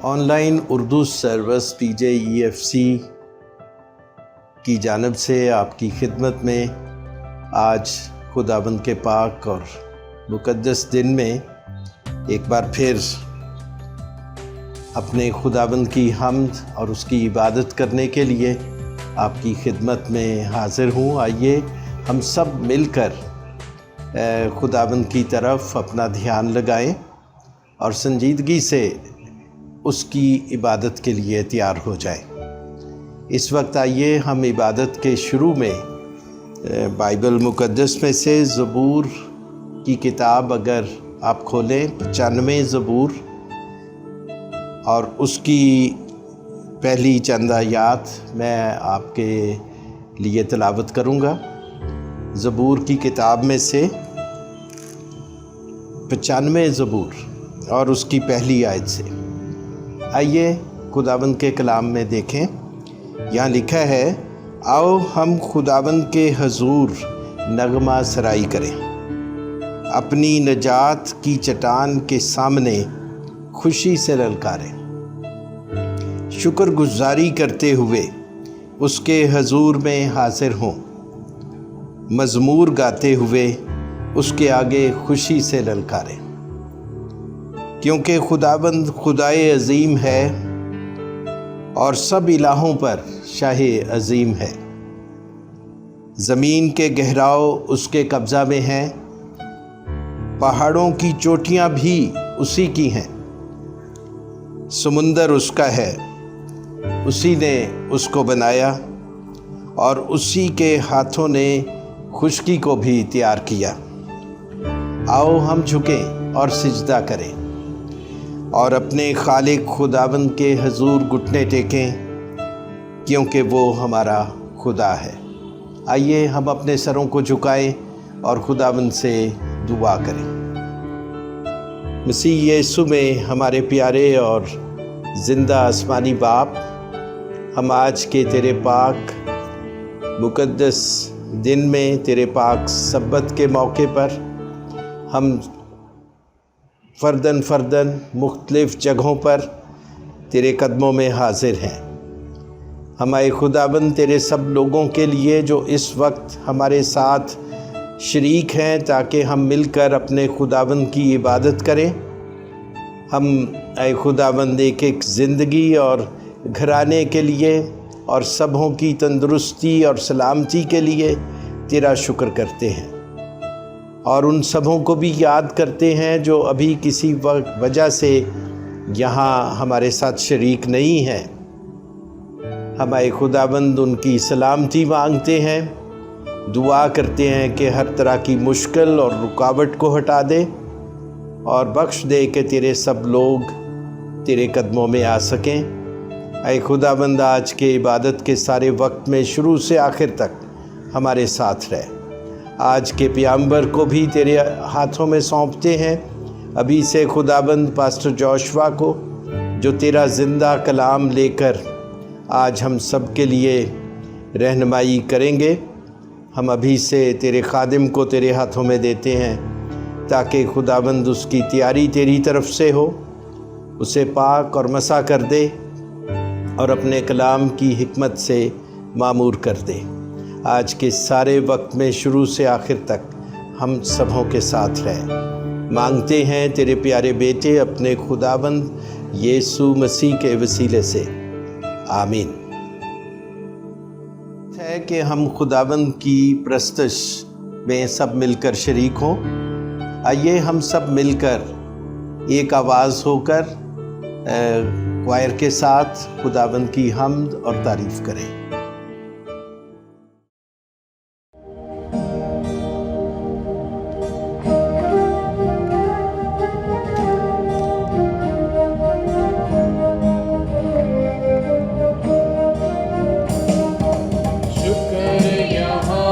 On line Urdu service PJEFC کی جانب سے آپ کی خدمت میں آج خداوند کے پاک اور مقدس دن میں ایک بار پھر اپنے خداوند کی حمد اور اس کی عبادت کرنے کے لیے آپ کی خدمت میں حاضر ہوں۔ آئیے ہم سب مل کر خداوند کی طرف اپنا دھیان لگائیں اور سنجیدگی سے اس کی عبادت کے لیے تیار ہو جائیں۔ اس وقت آئیے ہم عبادت کے شروع میں بائبل مقدس میں سے زبور کی کتاب اگر آپ کھولیں 95 زبور اور اس کی پہلی چند آیات میں آپ کے لیے تلاوت کروں گا۔ زبور کی کتاب میں سے 95 زبور اور اس کی پہلی آیت سے آئیے خداوند کے کلام میں دیکھیں۔ یہاں لکھا ہے، آؤ ہم خداوند کے حضور نغمہ سرائی کریں، اپنی نجات کی چٹان کے سامنے خوشی سے للکاریں، شکر گزاری کرتے ہوئے اس کے حضور میں حاضر ہوں، مزمور گاتے ہوئے اس کے آگے خوشی سے للکاریں، کیونکہ خداوند خدائے عظیم ہے اور سب الہوں پر شاہ عظیم ہے۔ زمین کے گہراؤ اس کے قبضہ میں ہیں، پہاڑوں کی چوٹیاں بھی اسی کی ہیں۔ سمندر اس کا ہے، اسی نے اس کو بنایا، اور اسی کے ہاتھوں نے خشکی کو بھی تیار کیا۔ آؤ ہم جھکیں اور سجدہ کریں اور اپنے خالق خداوند کے حضور گھٹنے ٹیکیں، کیونکہ وہ ہمارا خدا ہے۔ آئیے ہم اپنے سروں کو جھکائیں اور خداوند سے دعا کریں۔ مسیح یسوع میں ہمارے پیارے اور زندہ آسمانی باپ، ہم آج کے تیرے پاک مقدس دن میں، تیرے پاک سبت کے موقع پر ہم فرداً مختلف جگہوں پر تیرے قدموں میں حاضر ہیں۔ ہمارے خداوند تیرے سب لوگوں کے لیے جو اس وقت ہمارے ساتھ شریک ہیں، تاکہ ہم مل کر اپنے خداوند کی عبادت کریں، ہم اے خداوند ایک زندگی اور گھرانے کے لیے اور سبوں کی تندرستی اور سلامتی کے لیے تیرا شکر کرتے ہیں، اور ان سبوں کو بھی یاد کرتے ہیں جو ابھی کسی وجہ سے یہاں ہمارے ساتھ شریک نہیں ہیں۔ ہمارے خداوند ان کی سلامتی مانگتے ہیں، دعا کرتے ہیں کہ ہر طرح کی مشکل اور رکاوٹ کو ہٹا دے اور بخش دے کہ تیرے سب لوگ تیرے قدموں میں آ سکیں۔ اے خداوند آج کے عبادت کے سارے وقت میں شروع سے آخر تک ہمارے ساتھ رہ۔ آج کے پیامبر کو بھی تیرے ہاتھوں میں سونپتے ہیں، ابھی سے خداوند پاسٹر جوشوا کو، جو تیرا زندہ کلام لے کر آج ہم سب کے لیے رہنمائی کریں گے۔ ہم ابھی سے تیرے خادم کو تیرے ہاتھوں میں دیتے ہیں، تاکہ خداوند اس کی تیاری تیری طرف سے ہو، اسے پاک اور مسح کر دے اور اپنے کلام کی حکمت سے معمور کر دے۔ آج کے سارے وقت میں شروع سے آخر تک ہم سبوں کے ساتھ رہ مانگتے ہیں تیرے پیارے بیٹے اپنے خداوند یسوع مسیح کے وسیلے سے، آمین۔ ہے کہ ہم خداوند کی پرستش میں سب مل کر شریک ہوں۔ آئیے ہم سب مل کر ایک آواز ہو کر کوائر کے ساتھ خداوند کی حمد اور تعریف کریں۔ شکر یہوہ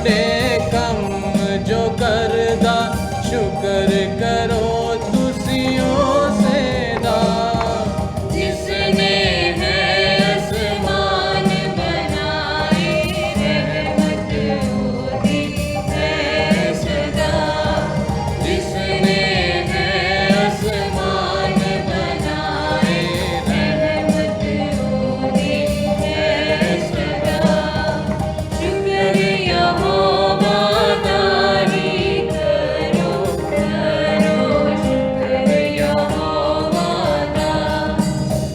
ساڈے کم جو کردا شکر کرو تسیوں سے دا جس نے ہے آسمان بنائے رحمت اودی ہے صدا جس نے ہے آسمان بنائے رحمت اودی ہے صدا شکر یہوہ داری کرو کرو شکر یہوہ دا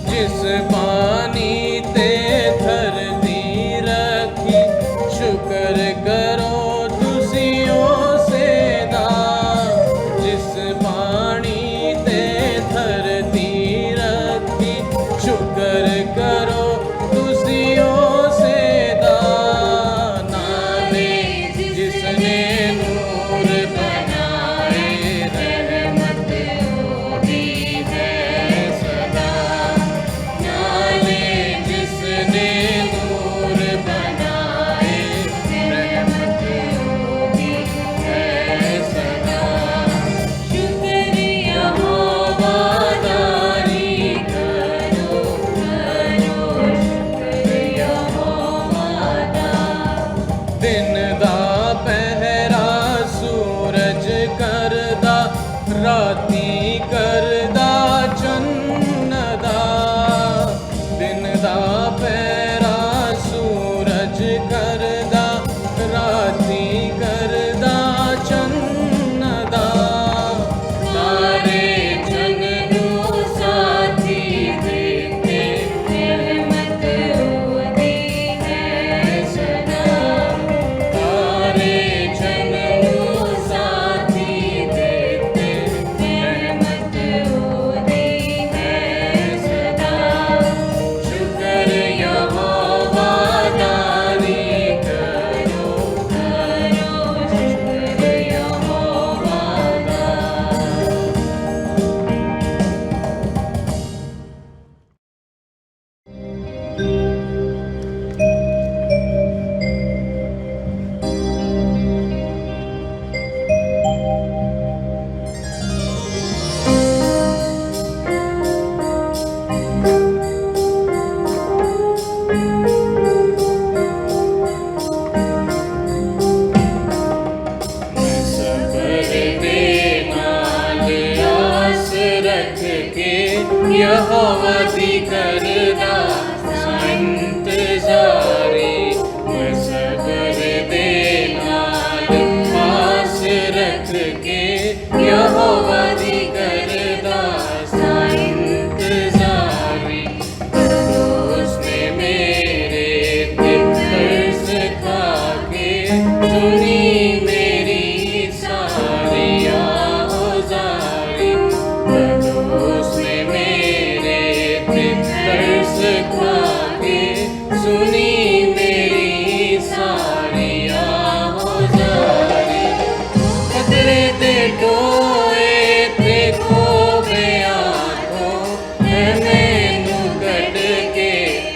جس پانی تے دھرتی رکھی شکر کرو تسیوں سے دا جس پانی تے دھرتی رکھی شکر کرو تسیوں سے دا نالے جس نے نور بنائے رحمت اودی ہے صدا نالے جس نے نور بنائے رحمت اودی ہے صدا شکر یہوہ داری کرو کرو شکر یہوہ دا دن دا پہرا سورج کردا راتی کردا چن دا دن دا پہرا سورج کردا راتی کردا چن دا سارے جن نو ساتھی دیتے رحمت اودی ہے صدا سارے جن نو ساتھی دیتے رحمت اودی ہے صدا شکر یہوہ داری کرو کرو شکر یہوہ دا صبر دے نال آس رکھ کے یہوہ دی کردا انتظاری میں صبر دے نال آس رکھ کے یہوہ دی کردا انتظاری اس نے میرے دل سکھا کے سنی میری ساری آزاری اس نے میرے دل سکھا کے سنی میری ساری آزاری خطرے دے ٹوئے تے کھوبے آنکھوں ہے مینوں کڈ کے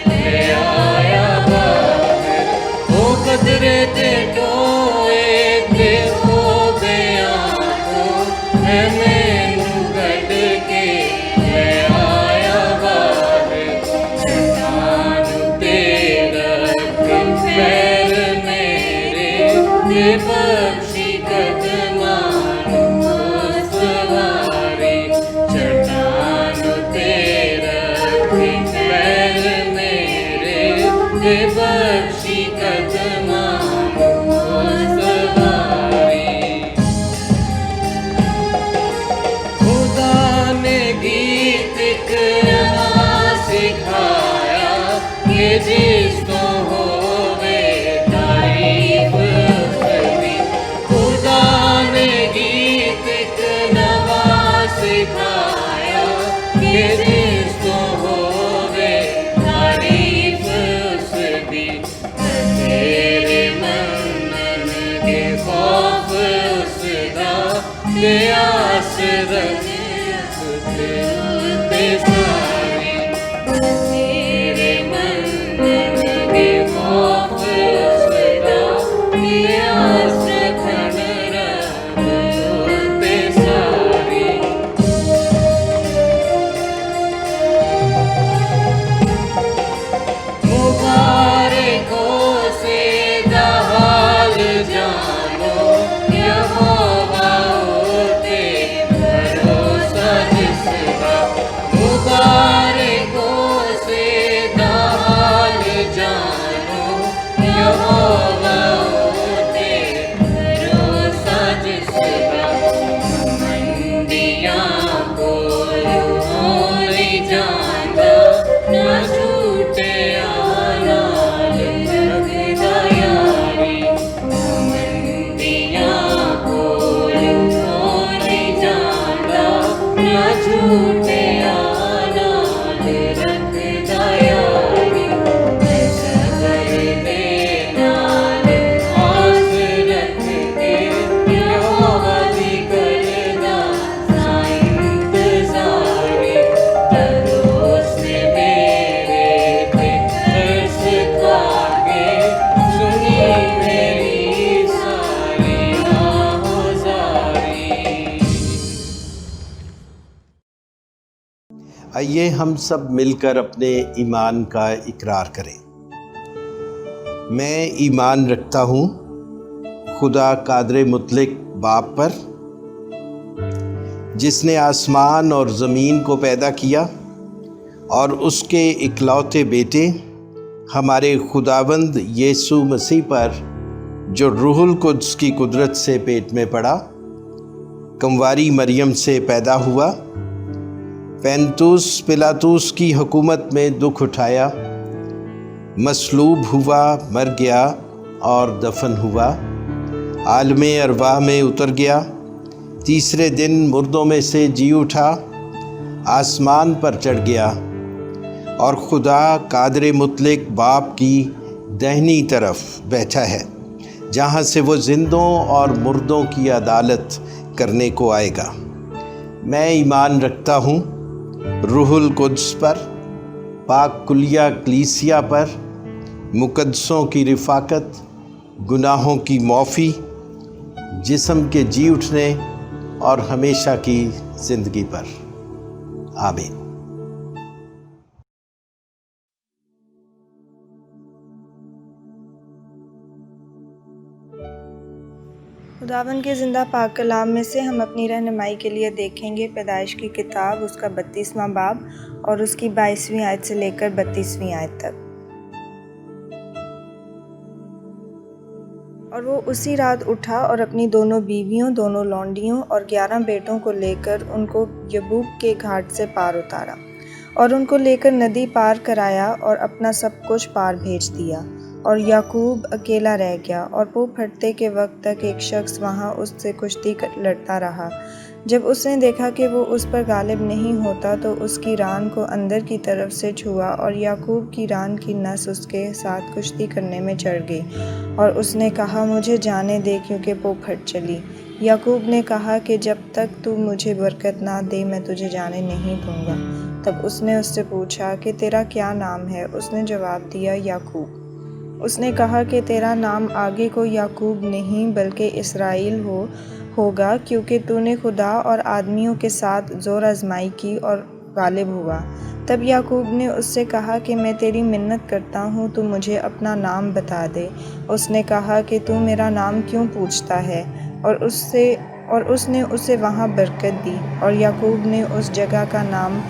لے آیا باہر وہ خطرے دے ٹوئے تے کھوبے آنکھوں ہے مینوں کڈ کے لے آیا باہر چٹان تے رکھ پیر میرے تے بخشی قدمان سواری چٹان تے رکھ پیر میرے تے بخشی قدمان سواری خدا نے گیت ایک سکھایا کہ جس تو ہووے تعریف کرنی خدا نے گیت ایک نواں سکھایا کہ جس تو ہووے تعریف اس دی تیرے منن کے خوف اس دا تے آس رکھ تے ساری تیرے منن کے خوف اس دا تے آئیے ہم سب مل کر اپنے ایمان کا اقرار کریں۔ میں ایمان رکھتا ہوں خدا قادر مطلق باپ پر، جس نے آسمان اور زمین کو پیدا کیا، اور اس کے اکلوتے بیٹے ہمارے خداوند یسوع مسیح پر، جو روح القدس کی قدرت سے پیٹ میں پڑا، کنواری مریم سے پیدا ہوا، پینتوس پلاطوس کی حکومت میں دکھ اٹھایا، مصلوب ہوا، مر گیا اور دفن ہوا، عالم ارواح میں اتر گیا، تیسرے دن مردوں میں سے جی اٹھا، آسمان پر چڑھ گیا، اور خدا قادر مطلق باپ کی دہنی طرف بیٹھا ہے، جہاں سے وہ زندوں اور مردوں کی عدالت کرنے کو آئے گا۔ میں ایمان رکھتا ہوں روح القدس پر، پاک کلیہ کلیسیا پر، مقدسوں کی رفاقت، گناہوں کی معافی، جسم کے جی اٹھنے اور ہمیشہ کی زندگی پر۔ آمین۔ خداوند کے زندہ پاک کلام میں سے ہم اپنی رہنمائی کے لیے دیکھیں گے پیدائش کی کتاب، اس کا 32واں باب اور اس کی 22ویں آیت سے لے کر 32ویں آیت تک۔ اور وہ اسی رات اٹھا اور اپنی دونوں بیویوں، دونوں لونڈیوں اور 11 بیٹوں کو لے کر ان کو یبوک کے گھاٹ سے پار اتارا، اور ان کو لے کر ندی پار کرایا اور اپنا سب کچھ پار بھیج دیا، اور یعقوب اکیلا رہ گیا، اور وہ پھٹتے کے وقت تک ایک شخص وہاں اس سے کشتی لڑتا رہا۔ جب اس نے دیکھا کہ وہ اس پر غالب نہیں ہوتا تو اس کی ران کو اندر کی طرف سے چھوا، اور یعقوب کی ران کی نس اس کے ساتھ کشتی کرنے میں چڑھ گئی، اور اس نے کہا مجھے جانے دے کیونکہ وہ پھٹ چلی۔ یعقوب نے کہا کہ جب تک تو مجھے برکت نہ دے میں تجھے جانے نہیں دوں گا۔ تب اس نے اس سے پوچھا کہ تیرا کیا نام ہے؟ اس نے جواب دیا یعقوب۔ اس نے کہا کہ تیرا نام آگے کو یعقوب نہیں بلکہ اسرائیل ہوگا، کیونکہ تو نے خدا اور آدمیوں کے ساتھ زور آزمائی کی اور غالب ہوا۔ تب یعقوب نے اس سے کہا کہ میں تیری منت کرتا ہوں تو مجھے اپنا نام بتا دے۔ اس نے کہا کہ تو میرا نام کیوں پوچھتا ہے؟ اور اس نے اسے وہاں برکت دی، اور یعقوب نے اس جگہ کا نام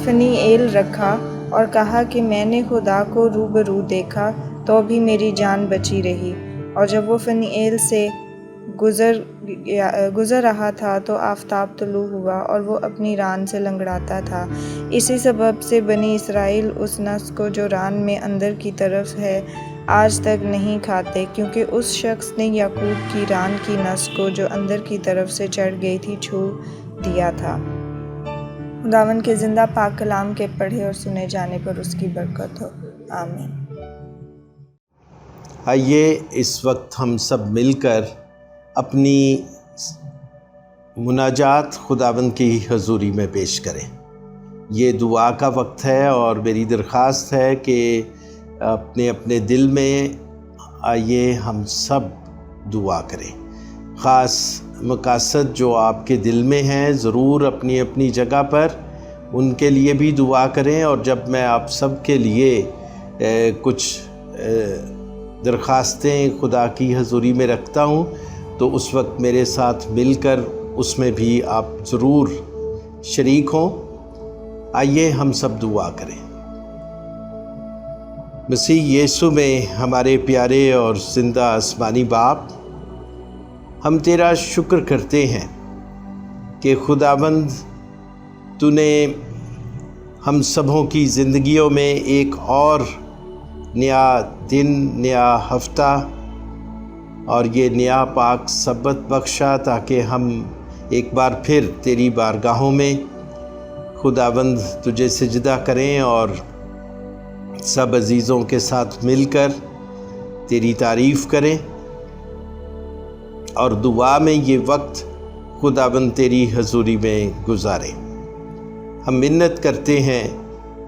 فنییل رکھا، اور کہا کہ میں نے خدا کو روبرو دیکھا تو بھی میری جان بچی رہی۔ اور جب وہ فنییل سے گزر رہا تھا تو آفتاب طلوع ہوا اور وہ اپنی ران سے لنگڑاتا تھا۔ اسی سبب سے بنی اسرائیل اس نس کو جو ران میں اندر کی طرف ہے آج تک نہیں کھاتے، کیونکہ اس شخص نے یعقوب کی ران کی نس کو جو اندر کی طرف سے چڑھ گئی تھی چھو دیا تھا۔ خداوند کے زندہ پاک کلام کے پڑھے اور سنے جانے پر اس کی برکت ہو، آمین۔ آئیے اس وقت ہم سب مل کر اپنی مناجات خداوند کی حضوری میں پیش کریں۔ یہ دعا کا وقت ہے، اور میری درخواست ہے کہ اپنے اپنے دل میں آئیے ہم سب دعا کریں۔ خاص مقاصد جو آپ کے دل میں ہیں ضرور اپنی اپنی جگہ پر ان کے لیے بھی دعا کریں، اور جب میں آپ سب کے لیے کچھ درخواستیں خدا کی حضوری میں رکھتا ہوں تو اس وقت میرے ساتھ مل کر اس میں بھی آپ ضرور شریک ہوں۔ آئیے ہم سب دعا کریں۔ مسیح یسوع میں ہمارے پیارے اور زندہ آسمانی باپ، ہم تیرا شکر کرتے ہیں کہ خداوند تو نے ہم سبوں کی زندگیوں میں ایک اور نیا دن، نیا ہفتہ اور یہ نیا پاک سبت بخشا، تاکہ ہم ایک بار پھر تیری بارگاہوں میں خداوند تجھے سجدہ کریں اور سب عزیزوں کے ساتھ مل کر تیری تعریف کریں، اور دعا میں یہ وقت خداوند تیری حضوری میں گزاریں۔ ہم منت کرتے ہیں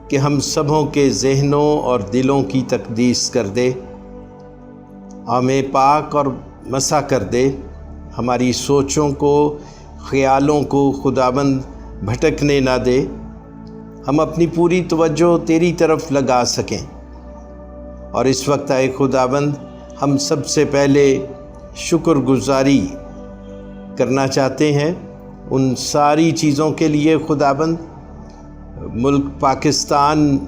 کہ ہم سبوں کے ذہنوں اور دلوں کی تقدیس کر دے، ہمیں پاک اور مسح کر دے، ہماری سوچوں کو، خیالوں کو خداوند بھٹکنے نہ دے، ہم اپنی پوری توجہ تیری طرف لگا سکیں۔ اور اس وقت اے خداوند ہم سب سے پہلے شکر گزاری کرنا چاہتے ہیں ان ساری چیزوں کے لیے خداوند۔ ملک پاکستان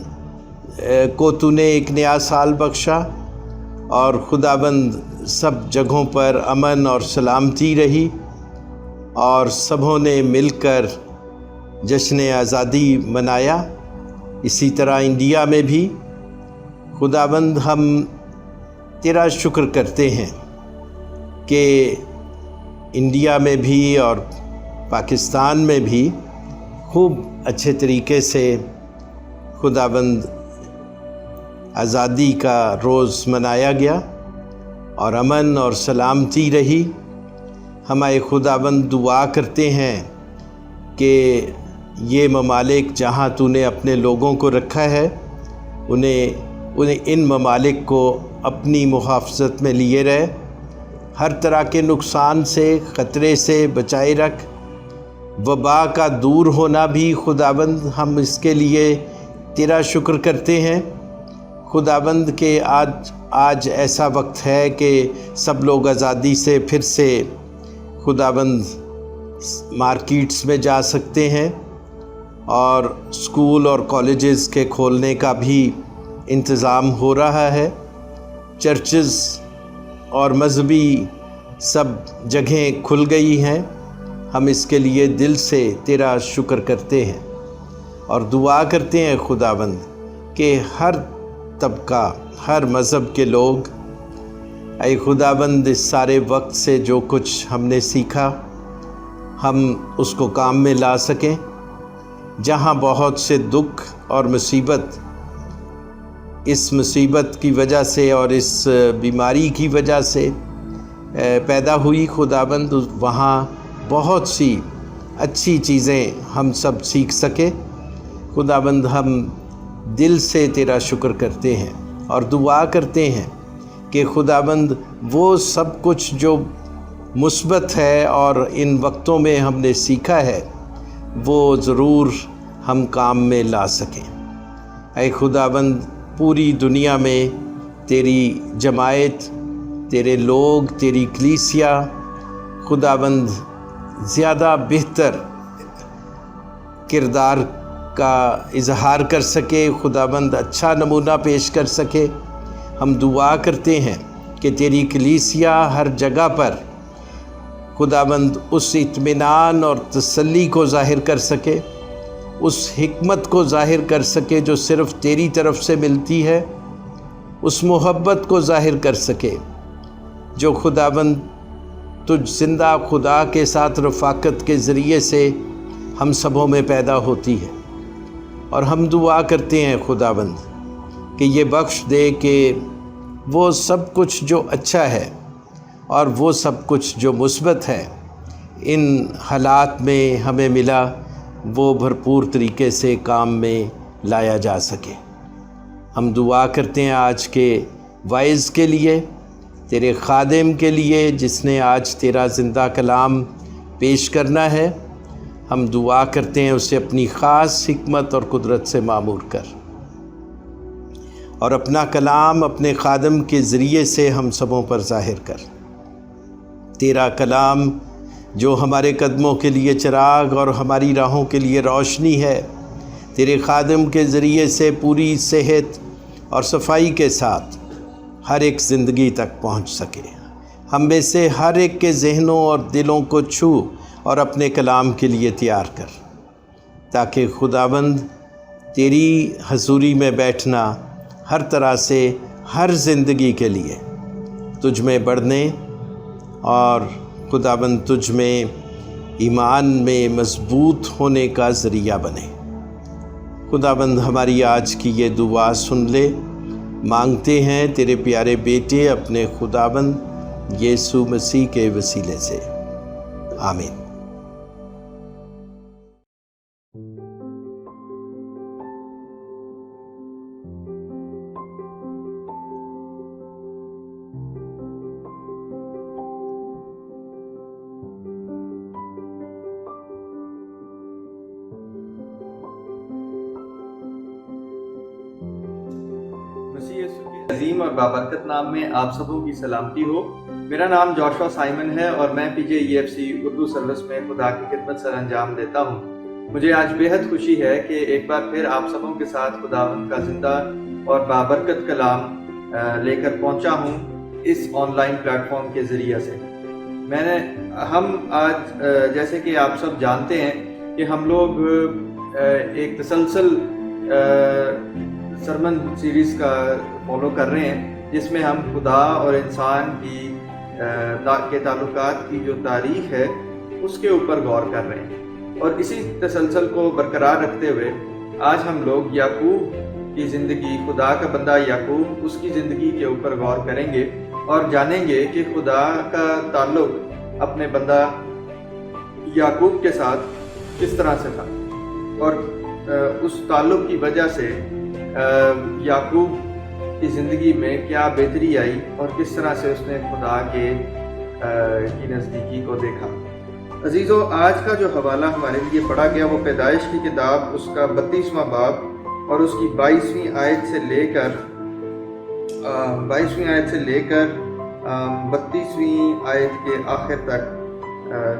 کو تو نے ایک نیا سال بخشا اور خداوند سب جگہوں پر امن اور سلامتی رہی اور سبھوں نے مل کر جشن آزادی منایا۔ اسی طرح انڈیا میں بھی خداوند ہم تیرا شکر کرتے ہیں کہ انڈیا میں بھی اور پاکستان میں بھی خوب اچھے طریقے سے خداوند آزادی کا روز منایا گیا اور امن اور سلامتی رہی۔ ہم اے خداوند دعا کرتے ہیں کہ یہ ممالک جہاں تو نے اپنے لوگوں کو رکھا ہے انہیں ان ممالک کو اپنی محافظت میں لیے رہے، ہر طرح کے نقصان سے خطرے سے بچائے رکھ۔ وبا کا دور ہونا بھی خداوند ہم اس کے لیے تیرا شکر کرتے ہیں خداوند کہ آج ایسا وقت ہے کہ سب لوگ آزادی سے پھر سے خداوند مارکیٹس میں جا سکتے ہیں اور اسکول اور کالجز کے کھولنے کا بھی انتظام ہو رہا ہے۔ چرچز اور مذہبی سب جگہیں کھل گئی ہیں۔ ہم اس کے لیے دل سے تیرا شکر کرتے ہیں اور دعا کرتے ہیں خداوند کہ ہر طبقہ ہر مذہب کے لوگ اے خداوند اس سارے وقت سے جو کچھ ہم نے سیکھا ہم اس کو کام میں لا سکیں۔ جہاں بہت سے دکھ اور مصیبت اس مصیبت کی وجہ سے اور اس بیماری کی وجہ سے پیدا ہوئی خداوند وہاں بہت سی اچھی چیزیں ہم سب سیکھ سکے۔ خداوند ہم دل سے تیرا شکر کرتے ہیں اور دعا کرتے ہیں کہ خداوند وہ سب کچھ جو مثبت ہے اور ان وقتوں میں ہم نے سیکھا ہے وہ ضرور ہم کام میں لا سکیں۔ اے خداوند پوری دنیا میں تیری جماعت، تیرے لوگ، تیری کلیسیا خداوند زیادہ بہتر کردار کا اظہار کر سکے، خداوند اچھا نمونہ پیش کر سکے۔ ہم دعا کرتے ہیں کہ تیری کلیسیا ہر جگہ پر خداوند اس اطمینان اور تسلی کو ظاہر کر سکے، اس حکمت کو ظاہر کر سکے جو صرف تیری طرف سے ملتی ہے، اس محبت کو ظاہر کر سکے جو خداوند تجھ زندہ خدا کے ساتھ رفاقت کے ذریعے سے ہم سبوں میں پیدا ہوتی ہے۔ اور ہم دعا کرتے ہیں خداوند کہ یہ بخش دے کہ وہ سب کچھ جو اچھا ہے اور وہ سب کچھ جو مثبت ہے ان حالات میں ہمیں ملا وہ بھرپور طریقے سے کام میں لایا جا سکے۔ ہم دعا کرتے ہیں آج کے وائز کے لیے، تیرے خادم کے لیے جس نے آج تیرا زندہ کلام پیش کرنا ہے۔ ہم دعا کرتے ہیں اسے اپنی خاص حکمت اور قدرت سے معمور کر اور اپنا کلام اپنے خادم کے ذریعے سے ہم سبوں پر ظاہر کر۔ تیرا کلام جو ہمارے قدموں کے لیے چراغ اور ہماری راہوں کے لیے روشنی ہے، تیرے خادم کے ذریعے سے پوری صحت اور صفائی کے ساتھ ہر ایک زندگی تک پہنچ سکے۔ ہم میں سے ہر ایک کے ذہنوں اور دلوں کو چھو اور اپنے کلام کے لیے تیار کر، تاکہ خداوند تیری حضوری میں بیٹھنا ہر طرح سے ہر زندگی کے لیے تجھ میں بڑھنے اور خداوند تجھ میں ایمان میں مضبوط ہونے کا ذریعہ بنے۔ خداوند ہماری آج کی یہ دعا سن لے، مانگتے ہیں تیرے پیارے بیٹے اپنے خداوند یسوع مسیح کے وسیلے سے، آمین۔ عظیم اور بابرکت نام میں آپ سبوں کی سلامتی ہو۔ میرا نام جوشوا سائمن ہے اور میں PJEFC اردو سروس میں خدا کی خدمت سر انجام دیتا ہوں۔ مجھے آج بےحد خوشی ہے کہ ایک بار پھر آپ سبوں کے ساتھ خداوند کا زندہ اور بابرکت کلام لے کر پہنچا ہوں اس آن لائن پلیٹ فارم کے ذریعے سے۔ ہم آج جیسے کہ آپ سب جانتے ہیں کہ ہم لوگ ایک تسلسل سرمن سیریز کا فالو کر رہے ہیں جس میں ہم خدا اور انسان کے تعلقات کی جو تاریخ ہے اس کے اوپر غور کر رہے ہیں، اور اسی تسلسل کو برقرار رکھتے ہوئے آج ہم لوگ یعقوب کی زندگی، خدا کا بندہ یعقوب، اس کی زندگی کے اوپر غور کریں گے اور جانیں گے کہ خدا کا تعلق اپنے بندہ یعقوب کے ساتھ کس طرح سے تھا، اور اس تعلق کی وجہ سے یعقوب کی زندگی میں کیا بہتری آئی اور کس طرح سے اس نے خدا کی نزدیکی کو دیکھا۔ عزیزو، آج کا جو حوالہ ہمارے لیے پڑھا گیا وہ پیدائش کی کتاب اس کا 32واں باب اور اس کی 22ویں آیت سے لے کر 32ویں آیت کے آخر تک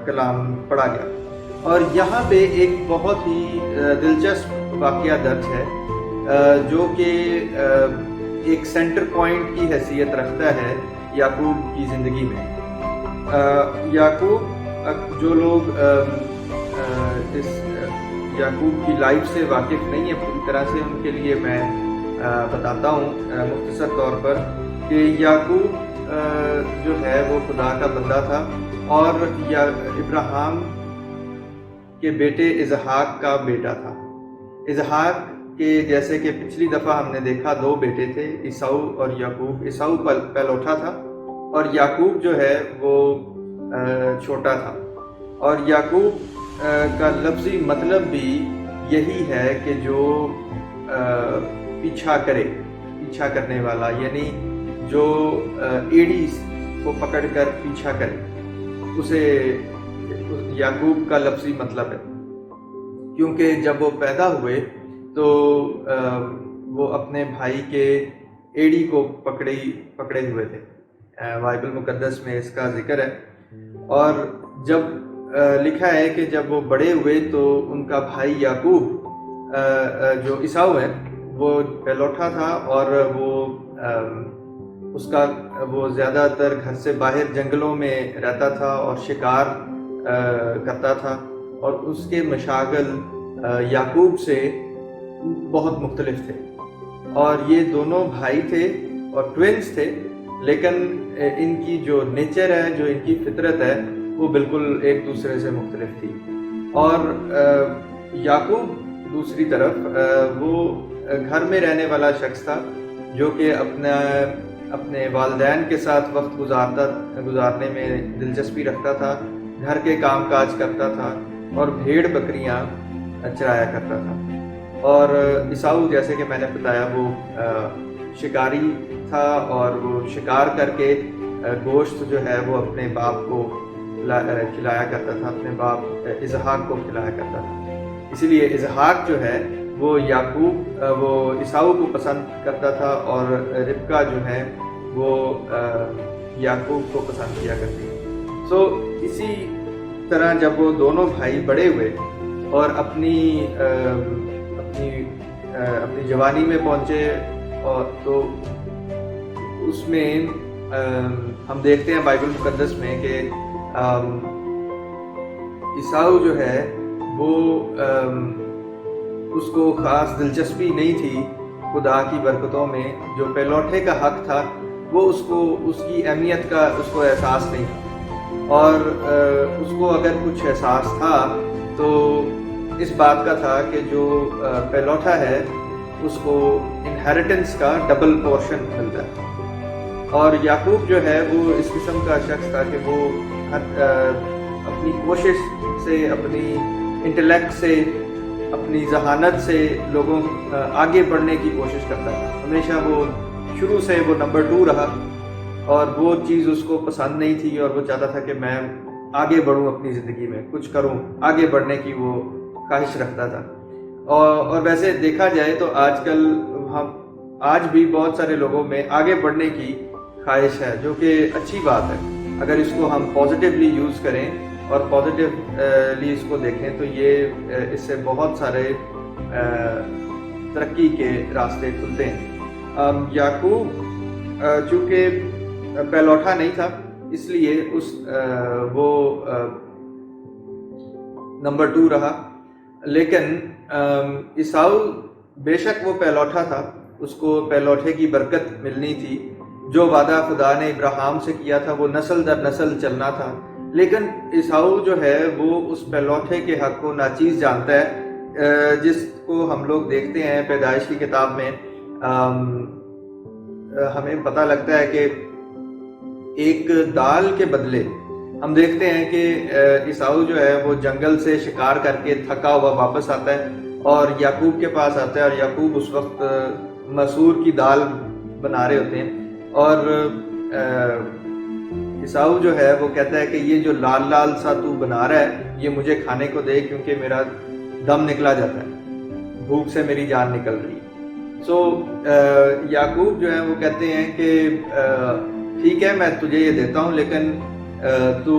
کلام پڑھا گیا، اور یہاں پہ ایک بہت ہی دلچسپ واقعہ درج ہے جو کہ ایک سینٹر پوائنٹ کی حیثیت رکھتا ہے یعقوب کی زندگی میں۔ یعقوب، جو لوگ اس یعقوب کی لائف سے واقف نہیں ہیں پوری طرح سے، ان کے لیے میں بتاتا ہوں مختصر طور پر کہ یعقوب جو ہے وہ خدا کا بندہ تھا اور ابراہیم کے بیٹے اسحاق کا بیٹا تھا۔ اسحاق کے جیسے کہ پچھلی دفعہ ہم نے دیکھا 2 بیٹے تھے، عیساؤ اور یعقوب۔ عیساؤ پہلوٹا تھا اور یعقوب جو ہے وہ چھوٹا تھا، اور یعقوب کا لفظی مطلب بھی یہی ہے کہ جو پیچھا کرنے والا، یعنی جو ایڑی کو پکڑ کر پیچھا کرے، اسے یعقوب کا لفظی مطلب ہے۔ کیونکہ جب وہ پیدا ہوئے تو وہ اپنے بھائی کے ایڑی کو پکڑے ہوئے تھے، بائبل مقدس میں اس کا ذکر ہے۔ اور جب لکھا ہے کہ جب وہ بڑے ہوئے تو ان کا بھائی یعقوب جو عیساؤ ہے وہ پہلوٹا تھا، اور وہ زیادہ تر گھر سے باہر جنگلوں میں رہتا تھا اور شکار کرتا تھا، اور اس کے مشاغل یعقوب سے بہت مختلف تھے، اور یہ دونوں بھائی تھے اور ٹوینز تھے، لیکن ان کی جو نیچر ہے، جو ان کی فطرت ہے، وہ بالکل ایک دوسرے سے مختلف تھی۔ اور یعقوب دوسری طرف وہ گھر میں رہنے والا شخص تھا جو کہ اپنے والدین کے ساتھ وقت گزارنے میں دلچسپی رکھتا تھا، گھر کے کام کاج کرتا تھا اور بھیڑ بکریاں چرایا کرتا تھا۔ اور عیساؤ، جیسے کہ میں نے بتایا، وہ شکاری تھا اور وہ شکار کر کے گوشت جو ہے وہ اپنے باپ کو کھلایا کرتا تھا، اپنے باپ اسحاق کو کھلایا کرتا تھا۔ اسی لیے اسحاق جو ہے وہ عیساؤ کو پسند کرتا تھا، اور ربکا جو ہے وہ یعقوب کو پسند کیا کرتی ہے۔ اسی طرح جب وہ دونوں بھائی بڑے ہوئے اور اپنی جوانی میں پہنچے، اور تو اس میں ہم دیکھتے ہیں بائبل مقدس میں کہ عیساؤ جو ہے وہ اس کو خاص دلچسپی نہیں تھی خدا کی برکتوں میں، جو پہلوٹے کا حق تھا وہ اس کی اہمیت کا اس کو احساس نہیں تھا، اور اس کو اگر کچھ احساس تھا تو اس بات کا تھا کہ جو پہلوٹا ہے اس کو انہیریٹنس کا ڈبل پورشن ملتا ہے۔ اور یعقوب جو ہے وہ اس قسم کا شخص تھا کہ وہ اپنی کوشش سے، اپنی انٹلیکٹ سے، اپنی ذہانت سے لوگوں آگے بڑھنے کی کوشش کرتا تھا۔ ہمیشہ وہ شروع سے وہ نمبر 2 رہا، اور وہ چیز اس کو پسند نہیں تھی، اور وہ چاہتا تھا کہ میں آگے بڑھوں، اپنی زندگی میں کچھ کروں، آگے بڑھنے کی وہ خواہش رکھتا تھا۔ اور ویسے دیکھا جائے تو آج کل آج بھی بہت سارے لوگوں میں آگے بڑھنے کی خواہش ہے، جو کہ اچھی بات ہے۔ اگر اس کو ہم پازیٹیولی یوز کریں اور پازیٹیولی اس کو دیکھیں تو یہ اس سے بہت سارے ترقی کے راستے کھلتے ہیں۔ یعقوب چونکہ پہلوٹا نہیں تھا، اس لیے وہ نمبر 2 رہا، لیکن عیساؤ بے شک وہ پہلوٹا تھا، اس کو پہلوٹے کی برکت ملنی تھی، جو وعدہ خدا نے ابراہیم سے کیا تھا وہ نسل در نسل چلنا تھا، لیکن عیساؤ جو ہے وہ اس پہلوٹے کے حق کو ناچیز جانتا ہے، جس کو ہم لوگ دیکھتے ہیں پیدائش کی کتاب میں۔ ہمیں پتہ لگتا ہے کہ ایک دال کے بدلے ہم دیکھتے ہیں کہ عیساؤ جو ہے وہ جنگل سے شکار کر کے تھکا ہوا واپس آتا ہے اور یعقوب کے پاس آتا ہے، اور یعقوب اس وقت مسور کی دال بنا رہے ہوتے ہیں، اور عیساؤ جو ہے وہ کہتا ہے کہ یہ جو لال لال سا تو بنا رہا ہے یہ مجھے کھانے کو دے، کیونکہ میرا دم نکلا جاتا ہے، بھوک سے میری جان نکل رہی ہے۔ یعقوب جو ہے وہ کہتے ہیں کہ ٹھیک ہے میں تجھے یہ دیتا ہوں، لیکن تو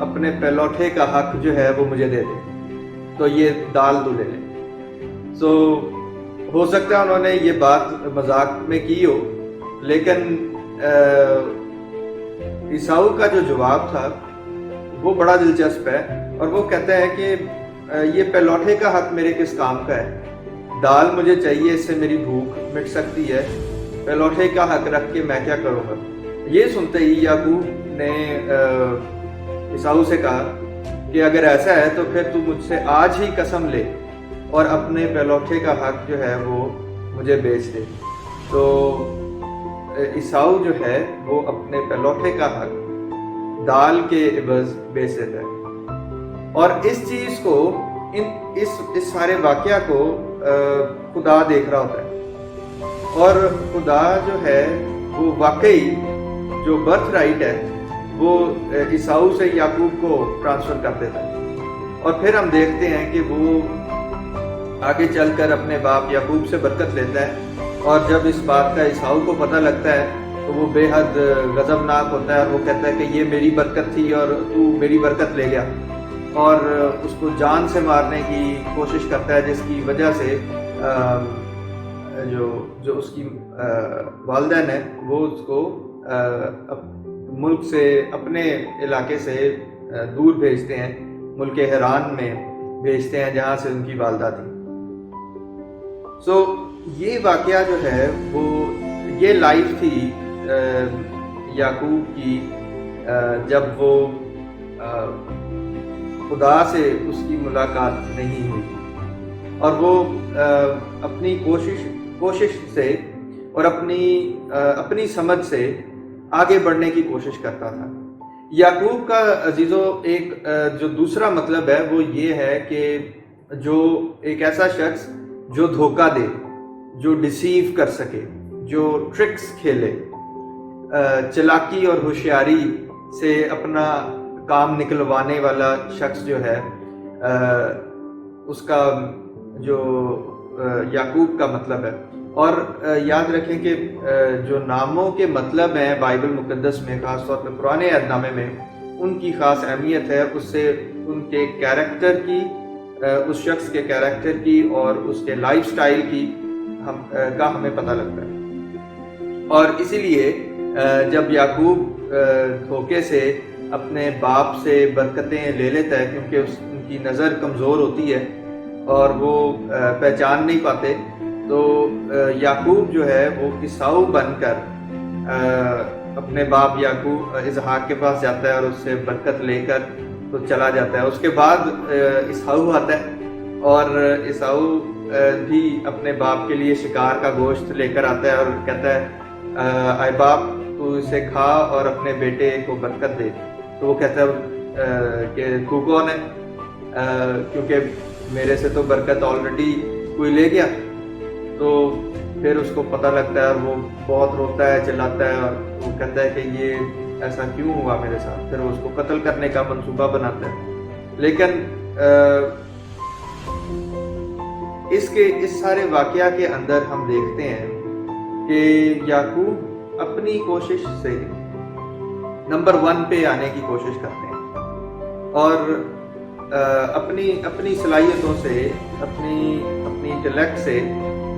اپنے پہلوٹے کا حق جو ہے وہ مجھے دے دے، تو یہ دال تو لے لے۔ ہو سکتا ہے انہوں نے یہ بات مذاق میں کی ہو، لیکن عیساؤ کا جو جواب تھا وہ بڑا دلچسپ ہے، اور وہ کہتا ہے کہ یہ پہلوٹے کا حق میرے کس کام کا ہے، دال مجھے چاہیے، اس سے میری بھوک مٹ سکتی ہے، پہلوٹے کا حق رکھ کے میں کیا کروں گا۔ یہ سنتے ہی یعقوب نے عیساؤ سے کہا کہ اگر ایسا ہے تو پھر تو مجھ سے آج ہی قسم لے اور اپنے پہلوٹے کا حق جو ہے وہ مجھے بیچ دے۔ تو عیساؤ جو ہے وہ اپنے پہلوٹے کا حق دال کے عوض بیچ دیتا ہے، اور اس چیز کو اس سارے واقعہ کو خدا دیکھ رہا ہوتا ہے، اور خدا جو ہے وہ واقعی جو برتھ رائٹ ہے وہ عیساؤ سے یعقوب کو ٹرانسفر کر دیتا ہے، اور پھر ہم دیکھتے ہیں کہ وہ آگے چل کر اپنے باپ یعقوب سے برکت لیتا ہے، اور جب اس بات کا عیساؤ کو پتہ لگتا ہے تو وہ بے حد غضبناک ہوتا ہے، اور وہ کہتا ہے کہ یہ میری برکت تھی اور تو میری برکت لے گیا، اور اس کو جان سے مارنے کی کوشش کرتا ہے، جس کی وجہ سے جو اس کی والدین ہے وہ اس کو ملک سے، اپنے علاقے سے دور بھیجتے ہیں، ملک حران میں بھیجتے ہیں جہاں سے ان کی والدہ تھی۔ یہ واقعہ جو ہے وہ یہ لائف تھی یعقوب کی، جب وہ خدا سے اس کی ملاقات نہیں ہوئی، اور وہ اپنی کوشش سے اور اپنی سمجھ سے آگے بڑھنے کی کوشش کرتا تھا۔ یعقوب کا عزیزو ایک جو دوسرا مطلب ہے وہ یہ ہے کہ جو ایک ایسا شخص جو دھوکہ دے، جو ڈسیو کر سکے، جو ٹرکس کھیلے، چلاکی اور ہوشیاری سے اپنا کام نکلوانے والا شخص جو ہے، اس کا جو یعقوب کا مطلب ہے۔ اور یاد رکھیں کہ جو ناموں کے مطلب ہیں بائبل مقدس میں، خاص طور پہ پرانے عہد نامے میں، ان کی خاص اہمیت ہے، اس سے ان کے کیریکٹر کی، اس شخص کے کیریکٹر کی اور اس کے لائف سٹائل کی کا ہمیں پتہ لگتا ہے۔ اور اسی لیے جب یعقوب دھوکے سے اپنے باپ سے برکتیں لے لیتا ہے، کیونکہ ان کی نظر کمزور ہوتی ہے اور وہ پہچان نہیں پاتے، تو یعقوب جو ہے وہ عیساؤ بن کر اپنے باپ یعقوب اسحاق کے پاس جاتا ہے اور اس سے برکت لے کر تو چلا جاتا ہے۔ اس کے بعد عیساؤ آتا ہے، اور عیساؤ بھی اپنے باپ کے لیے شکار کا گوشت لے کر آتا ہے اور کہتا ہے اے باپ تو اسے کھا اور اپنے بیٹے کو برکت دے۔ تو وہ کہتا ہے کہ تو کون ہے، کیونکہ میرے سے تو برکت آلریڈی کوئی لے گیا۔ تو پھر اس کو پتہ لگتا ہے اور وہ بہت روتا ہے، چلاتا ہے، اور وہ کہتا ہے کہ یہ ایسا کیوں ہوا میرے ساتھ۔ پھر وہ اس کو قتل کرنے کا منصوبہ بناتا ہے۔ لیکن اس سارے واقعہ کے اندر ہم دیکھتے ہیں کہ یعقوب اپنی کوشش سے نمبر 1 پہ آنے کی کوشش کرتے ہیں اور اپنی صلاحیتوں سے اپنی انٹلیکٹ سے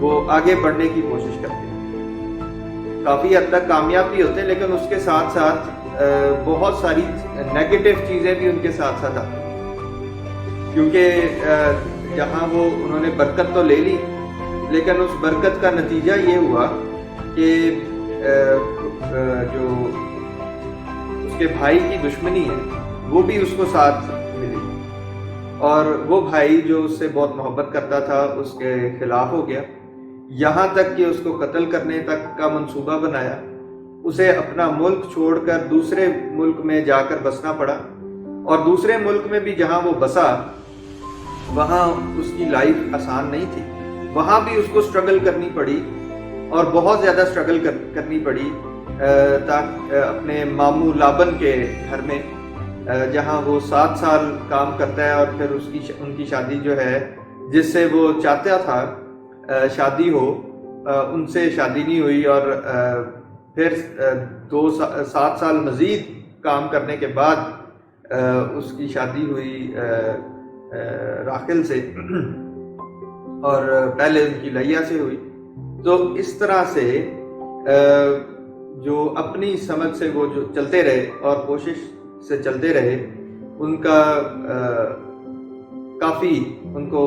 وہ آگے بڑھنے کی کوشش کرتے ہیں. کافی حد تک کامیاب بھی ہوتے ہیں، لیکن اس کے ساتھ ساتھ بہت ساری نیگیٹو چیزیں بھی ان کے ساتھ ساتھ آتی ہیں، کیونکہ جہاں انہوں نے برکت تو لے لی، لیکن اس برکت کا نتیجہ یہ ہوا کہ جو اس کے بھائی کی دشمنی ہے وہ بھی اس کو ساتھ ملی، اور وہ بھائی جو اس سے بہت محبت کرتا تھا اس کے خلاف ہو گیا، یہاں تک کہ اس کو قتل کرنے تک کا منصوبہ بنایا. اسے اپنا ملک چھوڑ کر دوسرے ملک میں جا کر بسنا پڑا، اور دوسرے ملک میں بھی جہاں وہ بسا وہاں اس کی لائف آسان نہیں تھی. وہاں بھی اس کو سٹرگل کرنی پڑی، اور بہت زیادہ سٹرگل کرنی پڑی اپنے ماموں لابن کے گھر میں، جہاں وہ 7 سال کام کرتا ہے، اور پھر ان کی شادی جو ہے جس سے وہ چاہتا تھا شادی ہو، ان سے شادی نہیں ہوئی، اور پھر 7 سال مزید کام کرنے کے بعد اس کی شادی ہوئی راخل سے، اور پہلے ان کی لیا سے ہوئی. تو اس طرح سے جو اپنی سمجھ سے وہ جو چلتے رہے اور کوشش سے چلتے رہے، ان کا کافی ان کو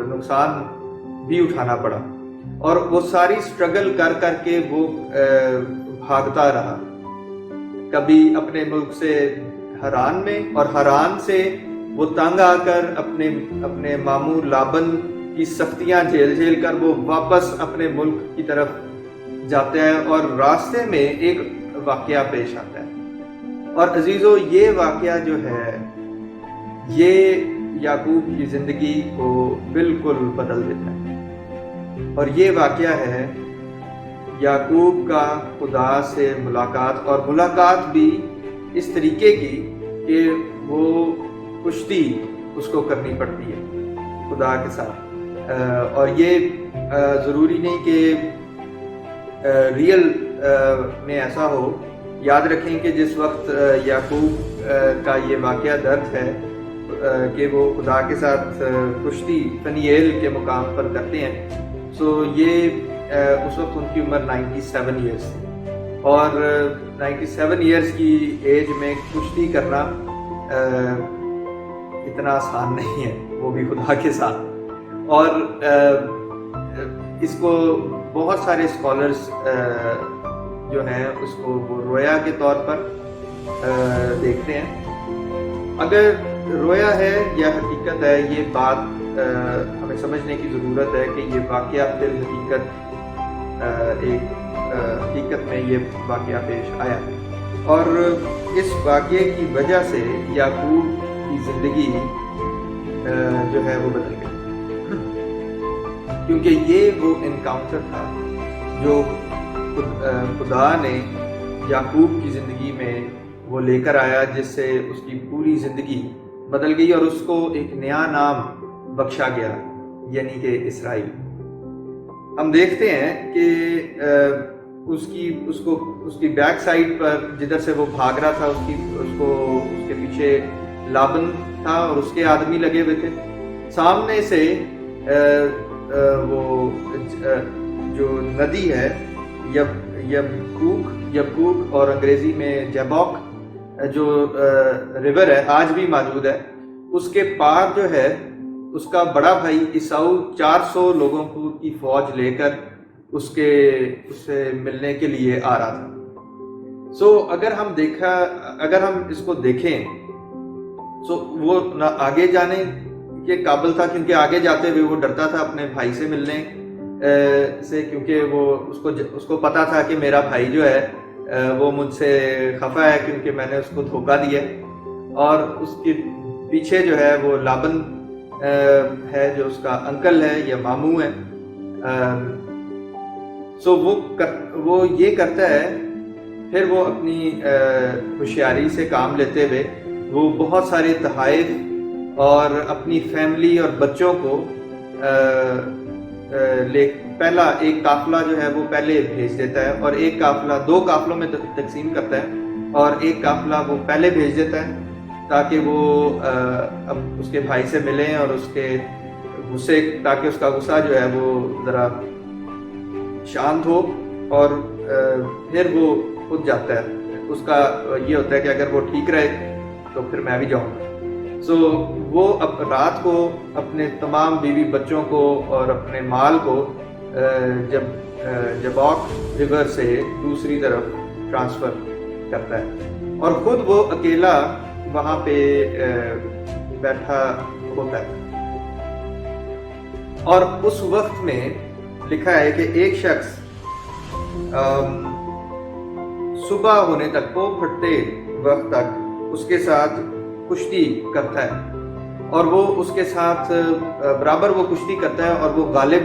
نقصان بھی اٹھانا پڑا، اور وہ ساری سٹرگل کر کر کے وہ بھاگتا رہا، کبھی اپنے ملک سے حران میں، اور حران سے وہ تنگ آ کر اپنے ماموں لابن کی سختیاں جھیل کر وہ واپس اپنے ملک کی طرف جاتا ہے، اور راستے میں ایک واقعہ پیش آتا ہے. اور عزیزو، یہ واقعہ جو ہے یہ یعقوب کی زندگی کو بالکل بدل دیتا ہے، اور یہ واقعہ ہے یعقوب کا خدا سے ملاقات، اور ملاقات بھی اس طریقے کی کہ وہ کشتی اس کو کرنی پڑتی ہے خدا کے ساتھ. اور یہ ضروری نہیں کہ ریئل میں ایسا ہو. یاد رکھیں کہ جس وقت یعقوب کا یہ واقعہ درج ہے کہ وہ خدا کے ساتھ کشتی پنییل کے مقام پر کرتے ہیں، یہ اس وقت ان کی عمر 97 ایئرس تھی، اور 97 ایئرس کی ایج میں کشتی کرنا اتنا آسان نہیں ہے، وہ بھی خدا کے ساتھ. اور اس کو بہت سارے اسکالرس جو ہیں اس کو وہ رویا کے طور پر دیکھتے ہیں. اگر رویا ہے یا حقیقت ہے، یہ بات ہمیں سمجھنے کی ضرورت ہے کہ یہ واقعہ پھر حقیقت میں یہ واقعہ پیش آیا، اور اس واقعے کی وجہ سے یعقوب کی زندگی جو ہے وہ بدل گئی، کیونکہ یہ وہ انکاؤنٹر تھا جو خدا نے یعقوب کی زندگی میں وہ لے کر آیا، جس سے اس کی پوری زندگی بدل گئی اور اس کو ایک نیا نام بخشا گیا، یعنی کہ اسرائیل. ہم دیکھتے ہیں کہ اس کی بیک سائڈ پر جدھر سے وہ بھاگ رہا تھا، اس کے پیچھے لابن تھا اور اس کے آدمی لگے ہوئے تھے. سامنے سے وہ جو ندی ہے یبوک اور انگریزی میں جیبوک جو ریور ہے آج بھی موجود ہے، اس کے پار جو ہے اس کا بڑا بھائی عیساؤ 400 لوگوں کی فوج لے کر اس سے ملنے کے لیے آ رہا تھا. اگر ہم اس کو دیکھیں وہ نہ آگے جانے کے قابل تھا، کیونکہ آگے جاتے ہوئے وہ ڈرتا تھا اپنے بھائی سے ملنے سے، کیونکہ وہ اس کو پتا تھا کہ میرا بھائی جو ہے وہ مجھ سے خفا ہے کیونکہ میں نے اس کو دھوکہ دیا. اور اس کے پیچھے جو ہے وہ لابن ہے جو اس کا انکل ہے یا ماموں ہے. وہ یہ کرتا ہے، پھر وہ اپنی ہوشیاری سے کام لیتے ہوئے وہ بہت سارے تحائف اور اپنی فیملی اور بچوں کو پہلا ایک قافلہ جو ہے وہ پہلے بھیج دیتا ہے، اور ایک قافلہ 2 قافلوں میں تقسیم کرتا ہے، اور ایک قافلہ وہ پہلے بھیج دیتا ہے تاکہ وہ اب اس کے بھائی سے ملیں اور اس کے غصے، تاکہ اس کا غصہ جو ہے وہ ذرا شانت ہو، اور پھر وہ خود جاتا ہے۔ اس کا یہ ہوتا ہے کہ اگر وہ ٹھیک رہے تو پھر میں بھی جاؤں گا۔ سو وہ اب رات کو اپنے تمام بیوی بچوں کو اور اپنے مال کو جب جبوک ریور سے دوسری طرف ٹرانسفر کرتا ہے، اور خود وہ اکیلا وہاں پہ بیٹھا ہوتا ہے۔ اور اس وقت میں لکھا ہے کہ ایک شخص صبح ہونے تک، کو پھٹتے وقت تک اس کے ساتھ کشتی کرتا ہے، اور وہ اس کے ساتھ برابر وہ کشتی کرتا ہے، اور وہ غالب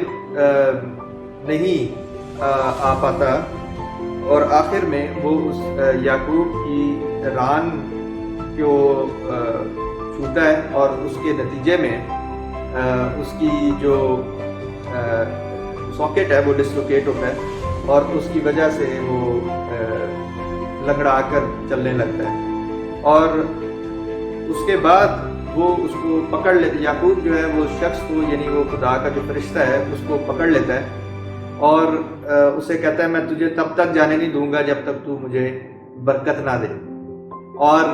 نہیں آ پاتا، اور آخر میں وہ اس یعقوب کی ران کو چھوتا ہے، اور اس کے نتیجے میں اس کی جو ساکٹ ہے وہ ڈسلوکیٹ ہوتا ہے، اور اس کی وجہ سے وہ لنگڑا کر چلنے لگتا ہے، اور اس کے بعد وہ اس کو پکڑ لیتے، یعقوب جو ہے وہ شخص کو، یعنی وہ خدا کا جو فرشتہ ہے اس کو پکڑ لیتا ہے، اور اسے کہتا ہے میں تجھے تب تک جانے نہیں دوں گا جب تک تو مجھے برکت نہ دے۔ اور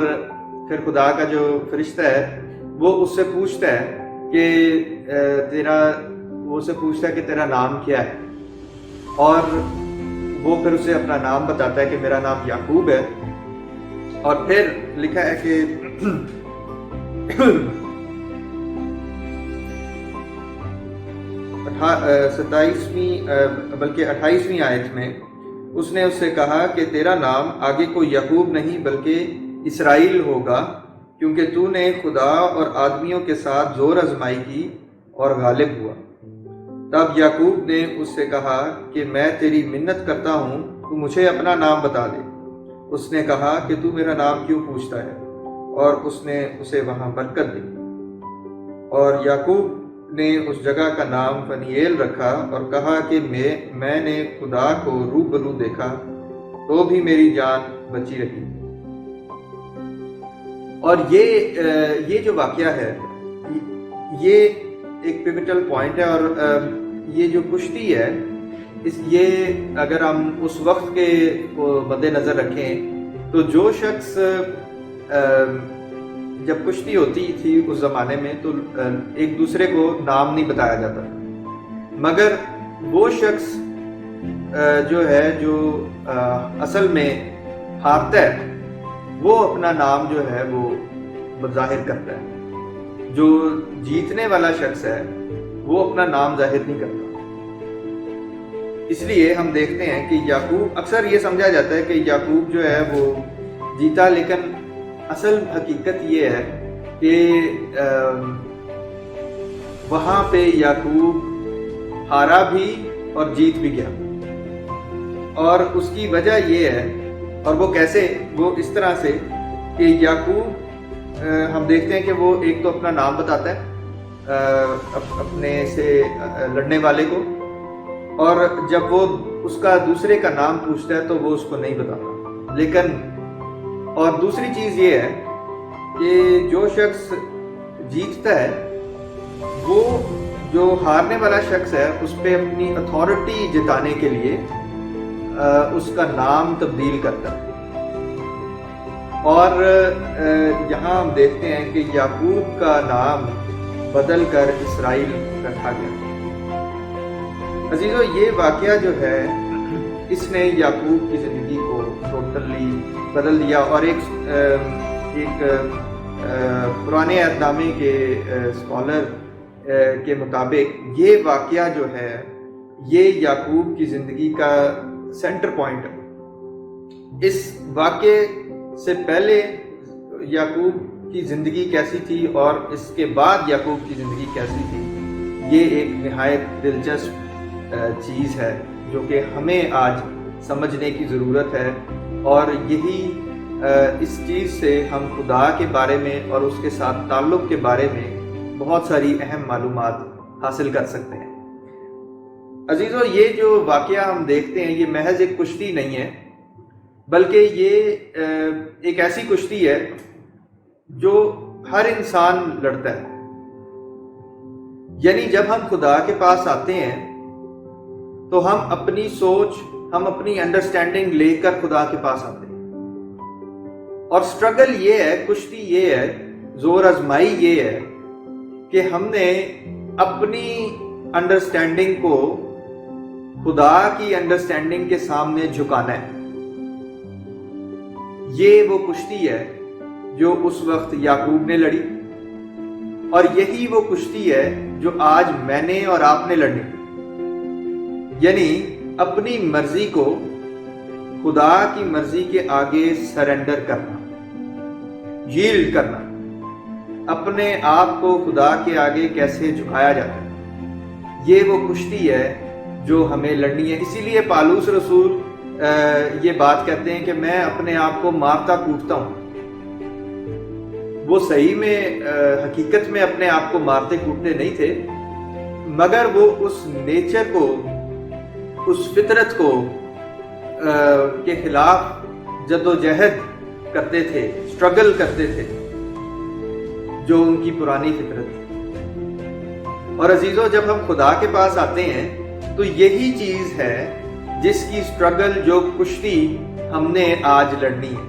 پھر خدا کا جو فرشتہ ہے وہ اس سے پوچھتا ہے کہ تیرا نام کیا ہے، اور وہ پھر اسے اپنا نام بتاتا ہے کہ میرا نام یعقوب ہے۔ اور پھر لکھا ہے کہ 28ویں آیت میں اس نے اس سے کہا کہ تیرا نام آگے کوئی یعقوب نہیں بلکہ اسرائیل ہوگا، کیونکہ تو نے خدا اور آدمیوں کے ساتھ زور آزمائی کی اور غالب ہوا۔ تب یعقوب نے اس سے کہا کہ میں تیری منت کرتا ہوں، تو مجھے اپنا نام بتا دے۔ اس نے کہا کہ تو میرا نام کیوں پوچھتا ہے، اور اس نے اسے وہاں برکت دی، اور یعقوب نے اس جگہ کا نام فنیل رکھا، اور کہا کہ میں نے خدا کو روبرو دیکھا تو بھی میری جان بچی رہی۔ اور یہ جو واقعہ ہے یہ ایک پیوٹل پوائنٹ ہے، اور یہ جو کشتی ہے یہ اگر ہم اس وقت کے مد نظر رکھیں تو جو شخص جب کشتی ہوتی تھی اس زمانے میں تو ایک دوسرے کو نام نہیں بتایا جاتا، مگر وہ شخص جو ہے جو اصل میں ہارتا ہے وہ اپنا نام جو ہے وہ ظاہر کرتا ہے، جو جیتنے والا شخص ہے وہ اپنا نام ظاہر نہیں کرتا۔ اس لیے ہم دیکھتے ہیں کہ یعقوب، اکثر یہ سمجھا جاتا ہے کہ یعقوب جو ہے وہ جیتا، لیکن اصل حقیقت یہ ہے کہ وہاں پہ یعقوب ہارا بھی اور جیت بھی گیا، اور اس کی وجہ یہ ہے، اور وہ کیسے، وہ اس طرح سے کہ یعقوب ہم دیکھتے ہیں کہ وہ ایک تو اپنا نام بتاتا ہے اپنے سے لڑنے والے کو، اور جب وہ اس کا دوسرے کا نام پوچھتا ہے تو وہ اس کو نہیں بتاتا۔ لیکن اور دوسری چیز یہ ہے کہ جو شخص جیتتا ہے وہ جو ہارنے والا شخص ہے اس پہ اپنی اتھارٹی جتانے کے لیے اس کا نام تبدیل کرتا ہے، اور یہاں ہم دیکھتے ہیں کہ یعقوب کا نام بدل کر اسرائیل رکھا گیا۔ عزیزو، یہ واقعہ جو ہے اس نے یعقوب کی زندگی کو ٹوٹلی بدل دیا، اور ایک پرانے عہد نامے کے اسکالر کے مطابق یہ واقعہ جو ہے یہ یعقوب کی زندگی کا سینٹر پوائنٹ ہے۔ اس واقعے سے پہلے یعقوب کی زندگی کیسی تھی اور اس کے بعد یعقوب کی زندگی کیسی تھی، یہ ایک نہایت دلچسپ چیز ہے جو کہ ہمیں آج سمجھنے کی ضرورت ہے، اور یہی اس چیز سے ہم خدا کے بارے میں اور اس کے ساتھ تعلق کے بارے میں بہت ساری اہم معلومات حاصل کر سکتے ہیں۔ عزیزو، یہ جو واقعہ ہم دیکھتے ہیں یہ محض ایک کشتی نہیں ہے، بلکہ یہ ایک ایسی کشتی ہے جو ہر انسان لڑتا ہے۔ یعنی جب ہم خدا کے پاس آتے ہیں تو ہم اپنی سوچ، ہم اپنی انڈرسٹینڈنگ لے کر خدا کے پاس آتے ہیں، اور سٹرگل یہ ہے، کشتی یہ ہے، زور آزمائی یہ ہے کہ ہم نے اپنی انڈرسٹینڈنگ کو خدا کی انڈرسٹینڈنگ کے سامنے جھکانا ہے۔ یہ وہ کشتی ہے جو اس وقت یعقوب نے لڑی، اور یہی وہ کشتی ہے جو آج میں نے اور آپ نے لڑنی۔ یعنی اپنی مرضی کو خدا کی مرضی کے آگے سرنڈر کرنا، ییلڈ کرنا، اپنے آپ کو خدا کے آگے کیسے جھکایا جاتا ہے، یہ وہ کشتی ہے جو ہمیں لڑنی ہے۔ اسی لیے پالوس رسول یہ بات کہتے ہیں کہ میں اپنے آپ کو مارتا کوٹتا ہوں۔ وہ صحیح میں حقیقت میں اپنے آپ کو مارتے کوٹتے نہیں تھے، مگر وہ اس نیچر کو، اس فطرت کو کے خلاف جد و جہد کرتے تھے، سٹرگل کرتے تھے، جو ان کی پرانی فطرت تھی۔ اور عزیزو، جب ہم خدا کے پاس آتے ہیں تو یہی چیز ہے جس کی سٹرگل، جو کشتی ہم نے آج لڑنی ہے،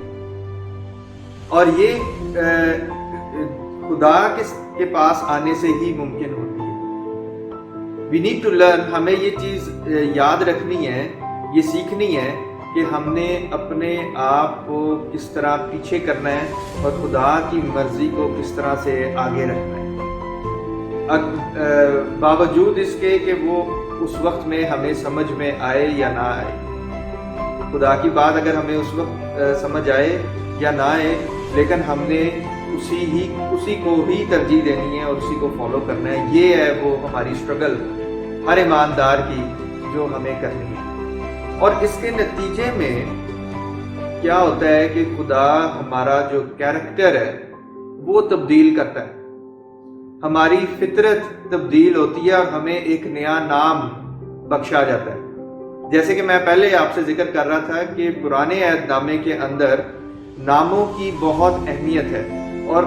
اور یہ خدا کے پاس آنے سے ہی ممکن ہوتی ہے۔ وی نیڈ ٹو لرن، ہمیں یہ چیز یاد رکھنی ہے، یہ سیکھنی ہے کہ ہم نے اپنے آپ کو کس طرح پیچھے کرنا ہے اور خدا کی مرضی کو کس طرح سے آگے رکھنا ہے، باوجود اس کے کہ وہ اس وقت میں ہمیں سمجھ میں آئے یا نہ آئے۔ خدا کی بات اگر ہمیں اس وقت سمجھ آئے یا نہ آئے، لیکن ہم نے اسی کو ہی ترجیح دینی ہے اور اسی کو فالو کرنا ہے۔ یہ ہے وہ ہماری سٹرگل ہر ایماندار کی جو ہمیں کرنی ہے۔ اور اس کے نتیجے میں کیا ہوتا ہے کہ خدا ہمارا جو کیریکٹر ہے وہ تبدیل کرتا ہے، ہماری فطرت تبدیل ہوتی ہے اور ہمیں ایک نیا نام بخشا جاتا ہے۔ جیسے کہ میں پہلے آپ سے ذکر کر رہا تھا کہ پرانے عہد نامے کے اندر ناموں کی بہت اہمیت ہے، اور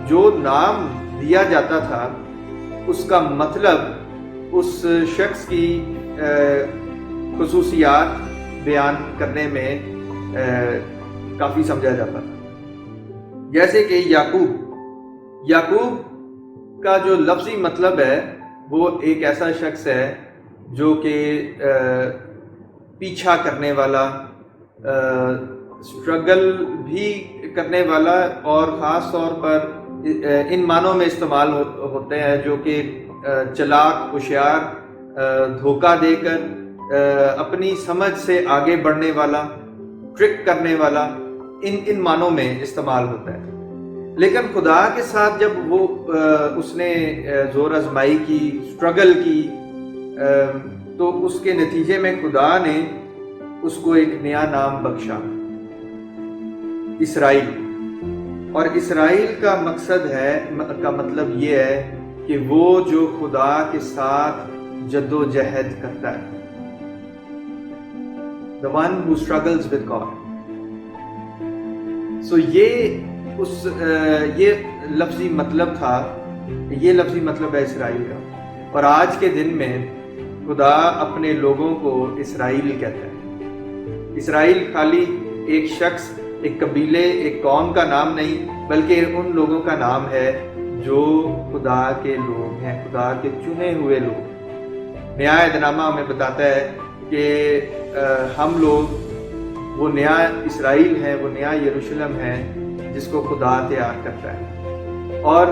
جو نام دیا جاتا تھا اس کا مطلب اس شخص کی خصوصیات بیان کرنے میں کافی سمجھا جاتا تھا۔ جیسے کہ یعقوب کا جو لفظی مطلب ہے وہ ایک ایسا شخص ہے جو کہ پیچھا کرنے والا، سٹرگل بھی کرنے والا، اور خاص طور پر ان معنوں میں استعمال ہوتے ہیں جو کہ چلاک، ہوشیار، دھوکہ دے کر اپنی سمجھ سے آگے بڑھنے والا، ٹرک کرنے والا، ان معنوں میں استعمال ہوتا ہے۔ لیکن خدا کے ساتھ جب وہ اس نے زور آزمائی کی، سٹرگل کی، تو اس کے نتیجے میں خدا نے اس کو ایک نیا نام بخشا، اسرائیل۔ اور اسرائیل کا مقصد ہے، کا مطلب یہ ہے کہ وہ جو خدا کے ساتھ جد و جہد کرتا ہے، the one who struggles with God۔ so یہ لفظی مطلب تھا، یہ لفظی مطلب ہے اسرائیل کا۔ اور آج کے دن میں خدا اپنے لوگوں کو اسرائیل کہتا ہے۔ اسرائیل خالی ایک شخص، ایک قبیلے، ایک قوم کا نام نہیں، بلکہ ان لوگوں کا نام ہے جو خدا کے لوگ ہیں، خدا کے چنے ہوئے لوگ۔ نیا عہد نامہ ہمیں بتاتا ہے کہ ہم لوگ وہ نیا اسرائیل ہیں، وہ نیا یروشلم ہے جس کو خدا تیار کرتا ہے۔ اور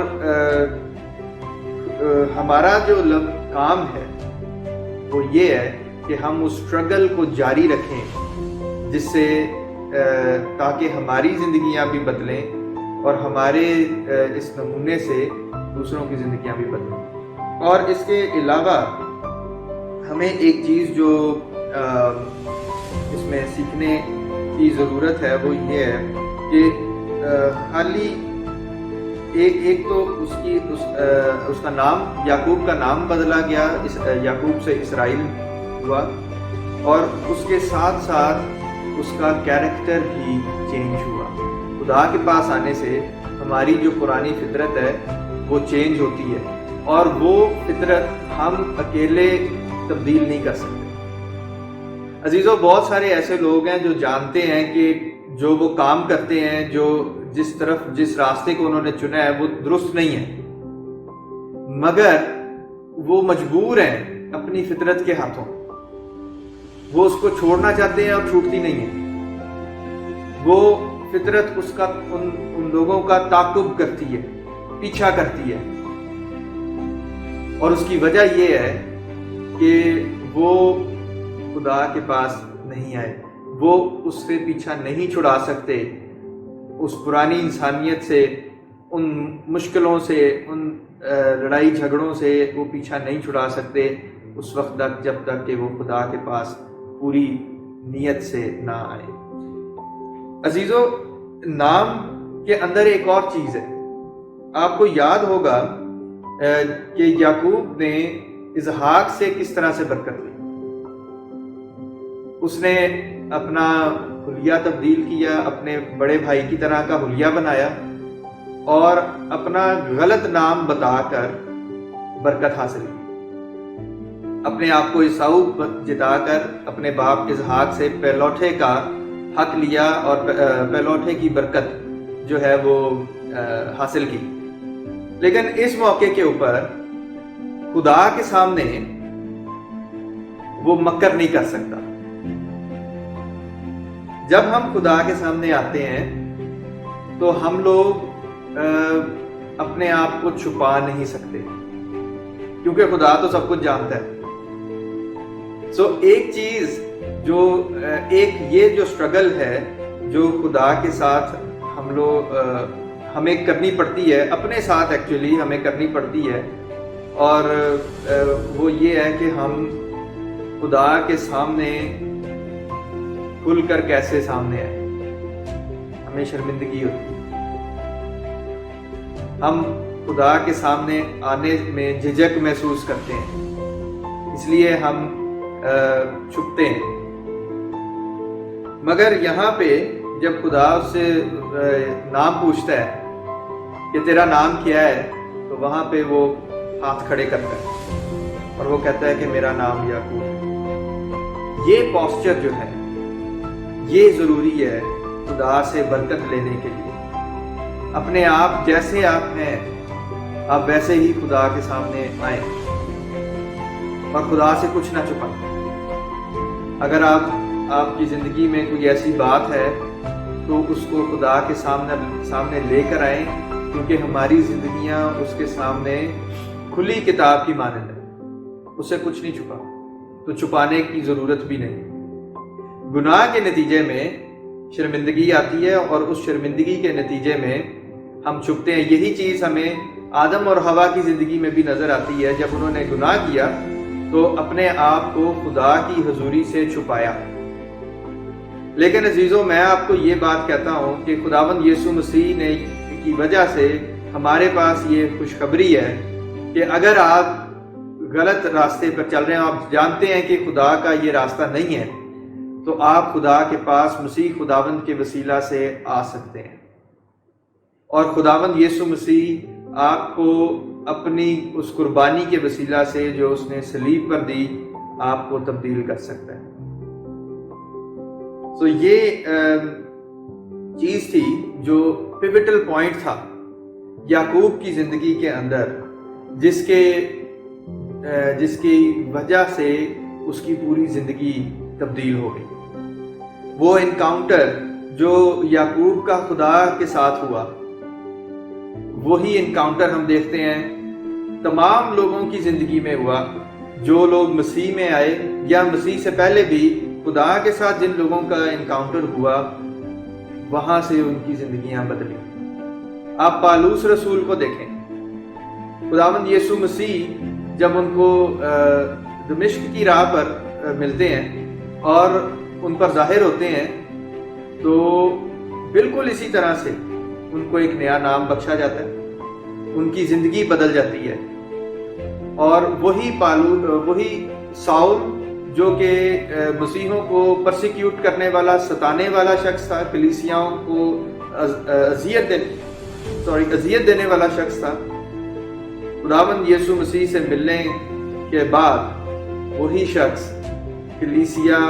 ہمارا جو کام ہے وہ یہ ہے کہ ہم اس سٹرگل کو جاری رکھیں، جس سے تاکہ ہماری زندگیاں بھی بدلیں اور ہمارے اس نمونے سے دوسروں کی زندگیاں بھی بدلیں۔ اور اس کے علاوہ ہمیں ایک چیز جو اس میں سیکھنے کی ضرورت ہے وہ یہ ہے کہ خالی ایک تو اس کا نام، یعقوب کا نام بدلا گیا، یعقوب سے اسرائیل ہوا اور اس کے ساتھ ساتھ اس کا کیریکٹر بھی چینج ہوا۔ خدا کے پاس آنے سے ہماری جو پرانی فطرت ہے وہ چینج ہوتی ہے، اور وہ فطرت ہم اکیلے تبدیل نہیں کر سکتے۔ عزیزو، بہت سارے ایسے لوگ ہیں جو جانتے ہیں کہ جو وہ کام کرتے ہیں، جو جس راستے کو انہوں نے چنا ہے وہ درست نہیں ہے، مگر وہ مجبور ہیں اپنی فطرت کے ہاتھوں۔ وہ اس کو چھوڑنا چاہتے ہیں اور چھوٹتی نہیں ہے۔ وہ فطرت اس کا ان لوگوں کا تعاقب کرتی ہے، پیچھا کرتی ہے، اور اس کی وجہ یہ ہے کہ وہ خدا کے پاس نہیں آئے۔ وہ اس سے پیچھا نہیں چھڑا سکتے، اس پرانی انسانیت سے، ان مشکلوں سے، ان لڑائی جھگڑوں سے وہ پیچھا نہیں چھڑا سکتے اس وقت تک جب تک کہ وہ خدا کے پاس پوری نیت سے نہ آئے۔ عزیزو، نام کے اندر ایک اور چیز ہے۔ آپ کو یاد ہوگا کہ یعقوب نے اسحاق سے کس طرح سے برکت لی۔ اس نے اپنا حلیہ تبدیل کیا، اپنے بڑے بھائی کی طرح کا حلیہ بنایا اور اپنا غلط نام بتا کر برکت حاصل کی۔ اپنے آپ کو عیساؤ جتا کر اپنے باپ اسحاق سے پہلوٹے کا حق لیا اور پہلوٹے کی برکت جو ہے وہ حاصل کی۔ لیکن اس موقع کے اوپر خدا کے سامنے وہ مکر نہیں کر سکتا۔ جب ہم خدا کے سامنے آتے ہیں تو ہم لوگ اپنے آپ کو چھپا نہیں سکتے، کیونکہ خدا تو سب کچھ جانتا ہے۔ ایک چیز جو یہ جو سٹرگل ہے جو خدا کے ساتھ ہمیں کرنی پڑتی ہے، اپنے ساتھ ایکچولی ہمیں کرنی پڑتی ہے، اور وہ یہ ہے کہ ہم خدا کے سامنے کھل کر کیسے سامنے آئے۔ ہمیں شرمندگی ہوتی ہے، ہم خدا کے سامنے آنے میں جھجک محسوس کرتے ہیں، اس لیے ہم چھپتے ہیں۔ مگر یہاں پہ جب خدا اس سے نام پوچھتا ہے کہ تیرا نام کیا ہے، تو وہاں پہ وہ ہاتھ کھڑے کرتا ہے اور وہ کہتا ہے کہ میرا نام یعقوب ہے۔ یہ پوسچر جو ہے یہ ضروری ہے خدا سے برکت لینے کے لیے۔ اپنے آپ جیسے آپ ہیں، آپ ویسے ہی خدا کے سامنے آئیں اور خدا سے کچھ نہ چھپائیں۔ اگر آپ کی زندگی میں کوئی ایسی بات ہے تو اس کو خدا کے سامنے لے کر آئیں، کیونکہ ہماری زندگیاں اس کے سامنے کھلی کتاب کی مانند ہے، اس سے کچھ نہیں چھپا، تو چھپانے کی ضرورت بھی نہیں۔ گناہ کے نتیجے میں شرمندگی آتی ہے، اور اس شرمندگی کے نتیجے میں ہم چھپتے ہیں۔ یہی چیز ہمیں آدم اور حوا کی زندگی میں بھی نظر آتی ہے۔ جب انہوں نے گناہ کیا تو اپنے آپ کو خدا کی حضوری سے چھپایا۔ لیکن عزیزو، میں آپ کو یہ بات کہتا ہوں کہ خداوند یسوع مسیح نے کی وجہ سے ہمارے پاس یہ خوشخبری ہے کہ اگر آپ غلط راستے پر چل رہے ہیں، آپ جانتے ہیں کہ خدا کا یہ راستہ نہیں ہے، تو آپ خدا کے پاس مسیح خداوند کے وسیلہ سے آ سکتے ہیں، اور خداوند یسوع مسیح آپ کو اپنی اس قربانی کے وسیلہ سے جو اس نے صلیب پر دی، آپ کو تبدیل کر سکتا ہے۔ یہ چیز تھی جو پیوٹل پوائنٹ تھا یعقوب کی زندگی کے اندر، جس کی وجہ سے اس کی پوری زندگی تبدیل ہو گئی۔ وہ انکاؤنٹر جو یعقوب کا خدا کے ساتھ ہوا، وہی انکاؤنٹر ہم دیکھتے ہیں تمام لوگوں کی زندگی میں ہوا، جو لوگ مسیح میں آئے یا مسیح سے پہلے بھی خدا کے ساتھ جن لوگوں کا انکاؤنٹر ہوا، وہاں سے ان کی زندگیاں بدلی۔ آپ پالوس رسول کو دیکھیں، خداوند یسوع مسیح جب ان کو دمشق کی راہ پر ملتے ہیں اور ان پر ظاہر ہوتے ہیں، تو بالکل اسی طرح سے ان کو ایک نیا نام بخشا جاتا ہے، ان کی زندگی بدل جاتی ہے، اور وہی ساؤل جو کہ مسیحوں کو پرسیکیوٹ کرنے والا، ستانے والا شخص تھا، کلیسیاؤں کو اذیت دینے والا شخص تھا، خداوند یسوع مسیح سے ملنے کے بعد وہی شخص کلیسیا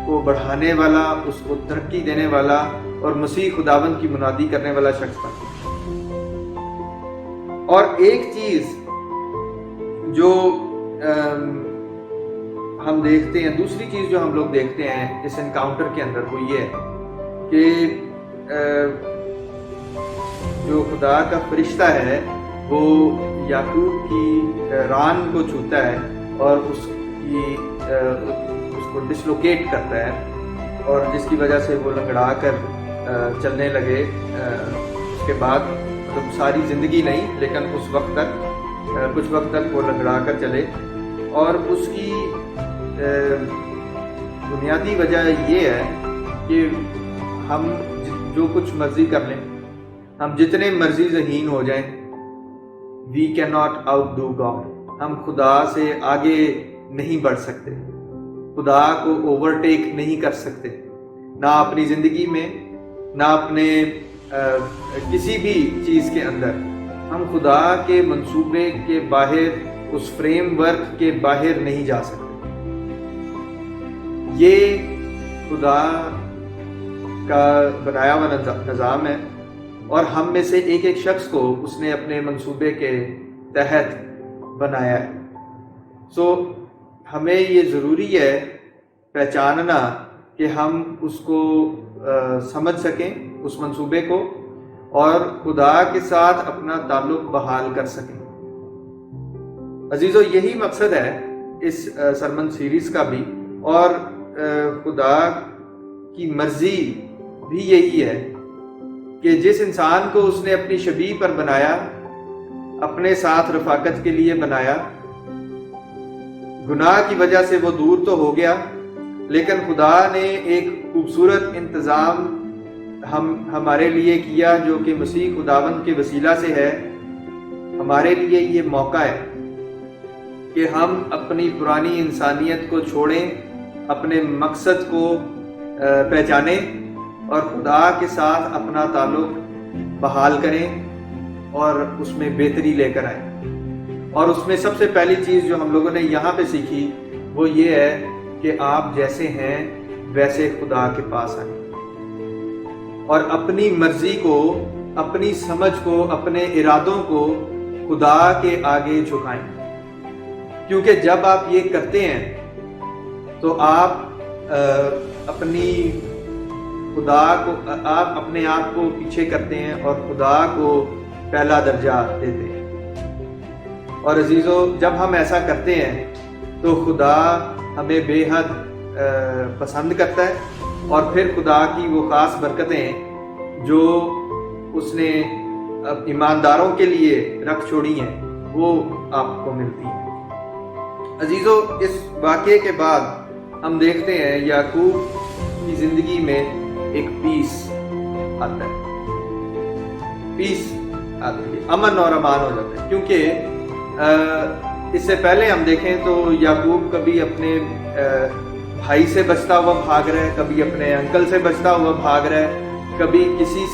کو بڑھانے والا، اس کو ترقی دینے والا اور مسیح خداوند کی منادی کرنے والا شخص تھا۔ اور ایک چیز جو ہم دیکھتے ہیں، دوسری چیز جو ہم لوگ دیکھتے ہیں اس انکاؤنٹر کے اندر، وہ یہ ہے کہ جو خدا کا فرشتہ ہے وہ یعقوب کی ران کو چھوتا ہے اور اس کو ڈسلوکیٹ کرتا ہے، اور جس کی وجہ سے وہ لنگڑا کر چلنے لگے۔ اس کے بعد مطلب ساری زندگی نہیں، لیکن اس وقت تک کچھ وقت تک وہ لنگڑا کر چلے، اور اس کی بنیادی وجہ یہ ہے کہ ہم جو کچھ مرضی کر لیں، ہم جتنے مرضی ذہین ہو جائیں، we can not outdo God, ہم خدا سے آگے نہیں بڑھ سکتے، خدا کو اوورٹیک نہیں کر سکتے، نہ اپنی زندگی میں، نہ اپنے کسی بھی چیز کے اندر۔ ہم خدا کے منصوبے کے باہر، اس فریم ورک کے باہر نہیں جا سکتے۔ یہ خدا کا بنایا ہوا نظام ہے، اور ہم میں سے ایک ایک شخص کو اس نے اپنے منصوبے کے تحت بنایا ہے۔ ہمیں یہ ضروری ہے پہچاننا کہ ہم اس کو سمجھ سکیں، اس منصوبے کو، اور خدا کے ساتھ اپنا تعلق بحال کر سکیں۔ عزیزو، یہی مقصد ہے اس سرمن سیریز کا بھی، اور خدا کی مرضی بھی یہی ہے کہ جس انسان کو اس نے اپنی شبیہ پر بنایا، اپنے ساتھ رفاقت کے لیے بنایا، گناہ کی وجہ سے وہ دور تو ہو گیا، لیکن خدا نے ایک خوبصورت انتظام ہمارے لیے کیا، جو کہ مسیح خداوند کے وسیلہ سے ہے۔ ہمارے لیے یہ موقع ہے کہ ہم اپنی پرانی انسانیت کو چھوڑیں، اپنے مقصد کو پہچانیں، اور خدا کے ساتھ اپنا تعلق بحال کریں، اور اس میں بہتری لے کر آئیں۔ اور اس میں سب سے پہلی چیز جو ہم لوگوں نے یہاں پہ سیکھی وہ یہ ہے کہ آپ جیسے ہیں ویسے خدا کے پاس آئیں، اور اپنی مرضی کو، اپنی سمجھ کو، اپنے ارادوں کو خدا کے آگے جھکائیں، کیونکہ جب آپ یہ کرتے ہیں تو آپ اپنے آپ کو پیچھے کرتے ہیں اور خدا کو پہلا درجہ دیتے ہیں۔ اور عزیزو، جب ہم ایسا کرتے ہیں تو خدا ہمیں بے حد پسند کرتا ہے، اور پھر خدا کی وہ خاص برکتیں جو اس نے ایمانداروں کے لیے رکھ چھوڑی ہیں وہ آپ کو ملتی ہیں۔ عزیزو، اس واقعے کے بعد ہم دیکھتے ہیں یعقوب کی زندگی میں ایک پیس آتا ہے، امن اور امان ہو جاتا ہے، کیونکہ اس سے پہلے ہم دیکھیں تو یعقوب کبھی اپنے بھائی سے بچتا ہوا بھاگ رہا ہے، کبھی اپنے انکل سے بچتا ہوا بھاگ رہا ہے، کبھی کسی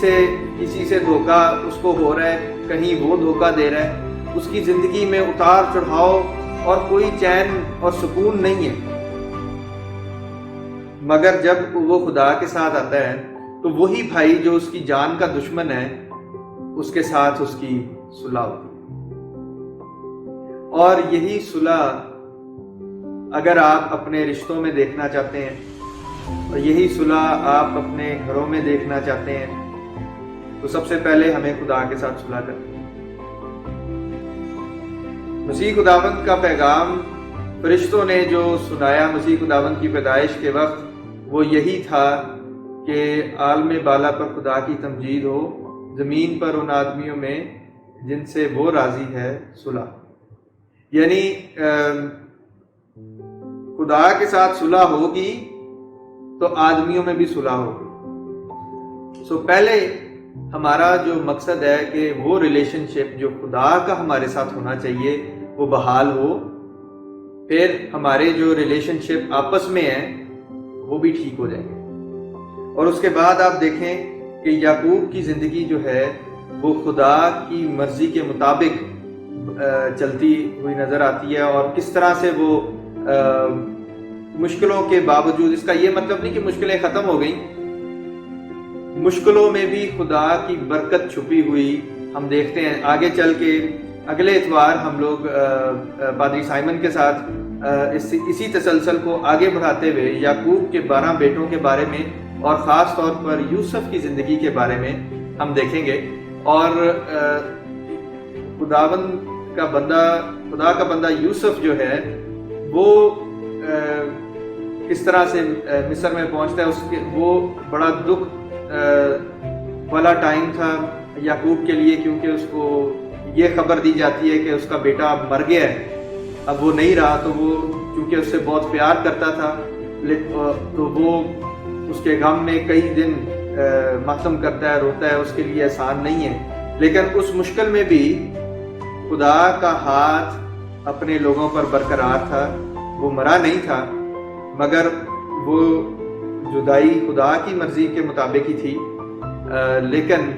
سے دھوکہ اس کو ہو رہا ہے، کہیں وہ دھوکہ دے رہا ہے۔ اس کی زندگی میں اتار چڑھاؤ اور کوئی چین اور سکون نہیں ہے، مگر جب وہ خدا کے ساتھ آتا ہے تو وہی بھائی جو اس کی جان کا دشمن ہے، اس کے ساتھ اس کی صلح ہوتی ہے۔ اور یہی صلح اگر آپ اپنے رشتوں میں دیکھنا چاہتے ہیں، اور یہی صلح آپ اپنے گھروں میں دیکھنا چاہتے ہیں، تو سب سے پہلے ہمیں خدا کے ساتھ صلح کرنی ہے۔ مسیح خداوند کا پیغام فرشتوں نے جو سنایا مسیح خداوند کی پیدائش کے وقت، وہ یہی تھا کہ عالم بالا پر خدا کی تمجید ہو، زمین پر ان آدمیوں میں جن سے وہ راضی ہے صلح۔ یعنی خدا کے ساتھ صلح ہوگی تو آدمیوں میں بھی صلح ہوگی۔ پہلے ہمارا جو مقصد ہے کہ وہ ریلیشن شپ جو خدا کا ہمارے ساتھ ہونا چاہیے وہ بحال ہو، پھر ہمارے جو ریلیشن شپ آپس میں ہیں وہ بھی ٹھیک ہو جائیں گے۔ اور اس کے بعد آپ دیکھیں کہ یعقوب کی زندگی جو ہے وہ خدا کی مرضی کے مطابق چلتی ہوئی نظر آتی ہے، اور کس طرح سے وہ مشکلوں کے باوجود، اس کا یہ مطلب نہیں کہ مشکلیں ختم ہو گئیں، مشکلوں میں بھی خدا کی برکت چھپی ہوئی ہم دیکھتے ہیں۔ آگے چل کے اگلے اتوار ہم لوگ پادری سائمن کے ساتھ اسی تسلسل کو آگے بڑھاتے ہوئے یعقوب کے 12 بیٹوں کے بارے میں اور خاص طور پر یوسف کی زندگی کے بارے میں ہم دیکھیں گے، اور خدا کا بندہ یوسف جو ہے وہ کس طرح سے مصر میں پہنچتا ہے، وہ بڑا دکھ والا ٹائم تھا یعقوب کے لیے، کیونکہ اس کو یہ خبر دی جاتی ہے کہ اس کا بیٹا اب مر گیا ہے، اب وہ نہیں رہا، تو وہ کیونکہ اس سے بہت پیار کرتا تھا تو وہ اس کے غم میں کئی دن ماتم کرتا ہے، روتا ہے، اس کے لیے آسان نہیں ہے، لیکن اس مشکل میں بھی خدا کا ہاتھ اپنے لوگوں پر برقرار تھا، وہ مرا نہیں تھا، مگر وہ جدائی خدا کی مرضی کے مطابق ہی تھی، لیکن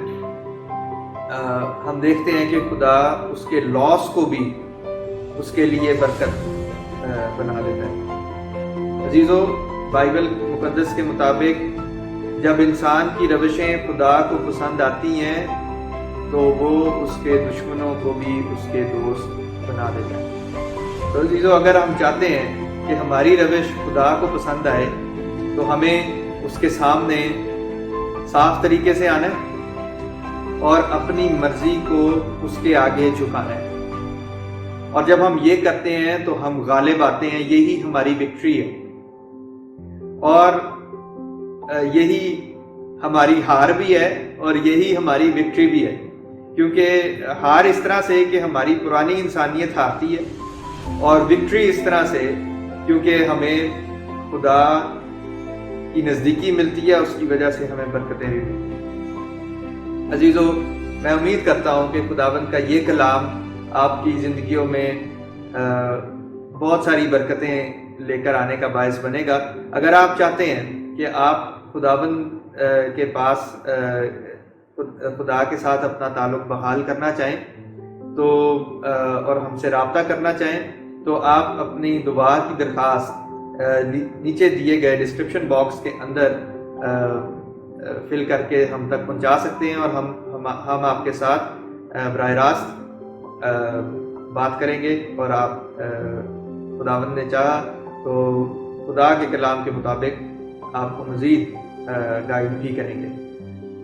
ہم دیکھتے ہیں کہ خدا اس کے لاس کو بھی اس کے لیے برکت بنا دیتا ہے۔ عزیزو، بائبل مقدس کے مطابق جب انسان کی روشیں خدا کو پسند آتی ہیں تو وہ اس کے دشمنوں کو بھی اس کے دوست بنا دیتا ہے۔ تو عزیزو، اگر ہم چاہتے ہیں کہ ہماری روش خدا کو پسند آئے تو ہمیں اس کے سامنے صاف طریقے سے آنا ہے اور اپنی مرضی کو اس کے آگے جھکانا ہے، اور جب ہم یہ کرتے ہیں تو ہم غالب آتے ہیں، یہی ہماری وکٹری ہے، اور یہی ہماری ہار بھی ہے اور یہی ہماری وکٹری بھی ہے، کیونکہ ہار اس طرح سے کہ ہماری پرانی انسانیت ہارتی ہے، اور وکٹری اس طرح سے کیونکہ ہمیں خدا کی نزدیکی ملتی ہے، اس کی وجہ سے ہمیں برکتیں بھی ملتی ہیں۔ عزیزو، میں امید کرتا ہوں کہ خداوند کا یہ کلام آپ کی زندگیوں میں بہت ساری برکتیں لے کر آنے کا باعث بنے گا۔ اگر آپ چاہتے ہیں کہ آپ خداوند کے پاس خدا کے ساتھ اپنا تعلق بحال کرنا چاہیں تو اور ہم سے رابطہ کرنا چاہیں تو آپ اپنی دعا کی درخواست نیچے دیے گئے ڈسکرپشن باکس کے اندر فل کر کے ہم تک پہنچا سکتے ہیں، اور ہم آپ کے ساتھ براہ راست بات کریں گے، اور آپ خداوند نے چاہا تو خدا کے کلام کے مطابق آپ کو مزید گائیڈ بھی کریں گے۔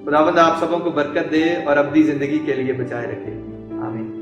خداوند آپ سبوں کو برکت دے اور ابدی زندگی کے لیے بچائے رکھے، آمین۔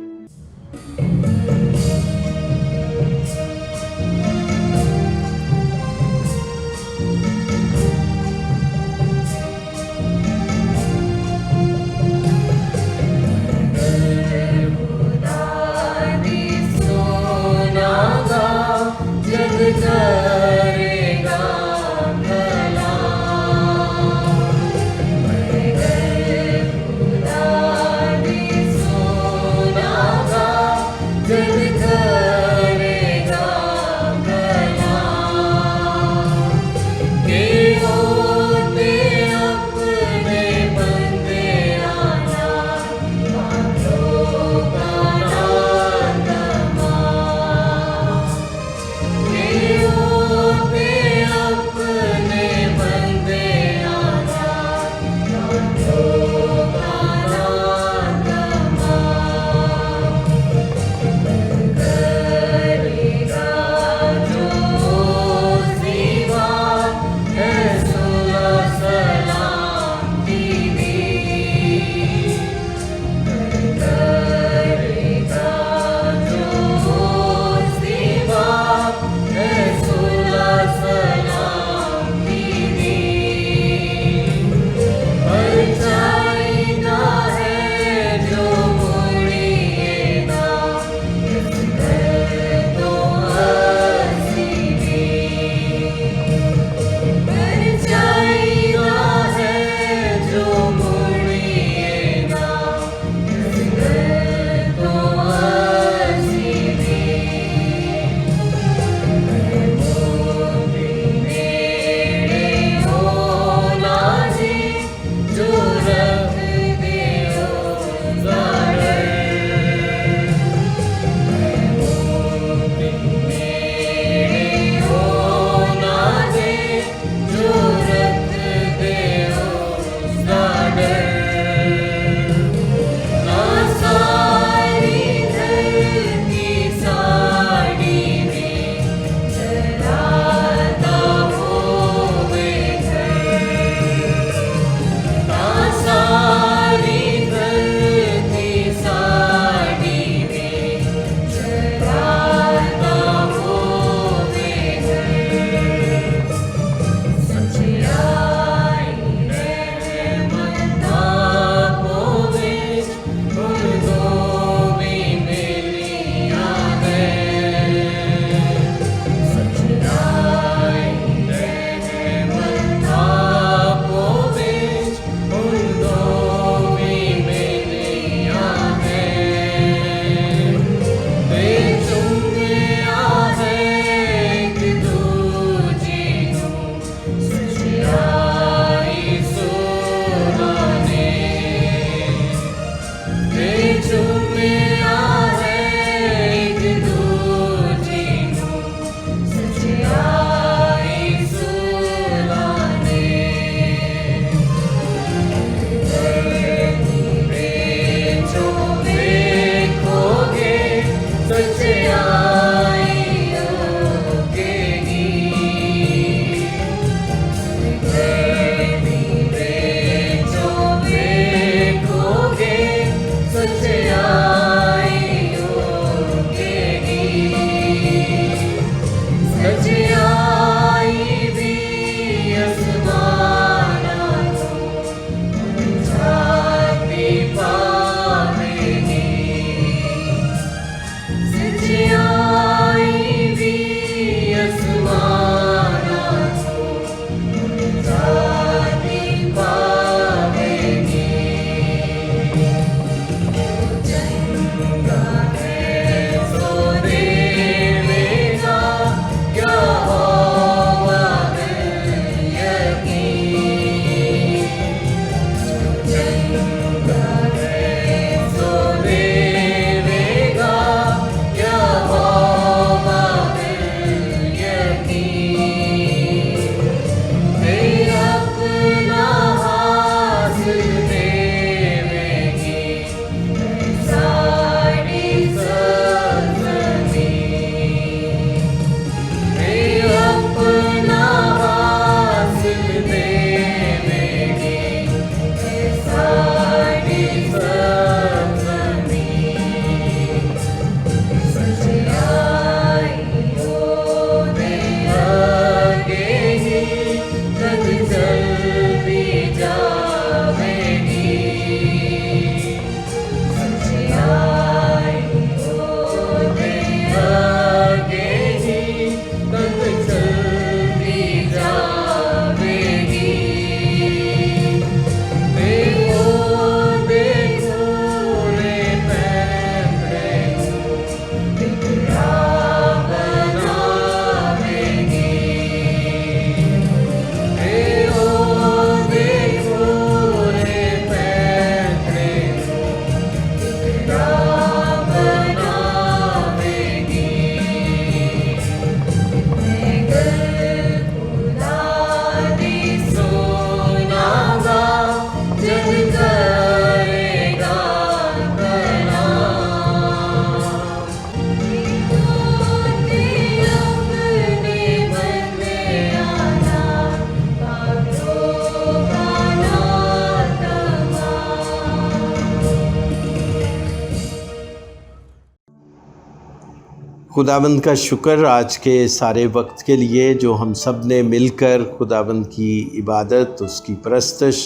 خداوند کا شکر آج کے سارے وقت کے لیے جو ہم سب نے مل کر خداوند کی عبادت، اس کی پرستش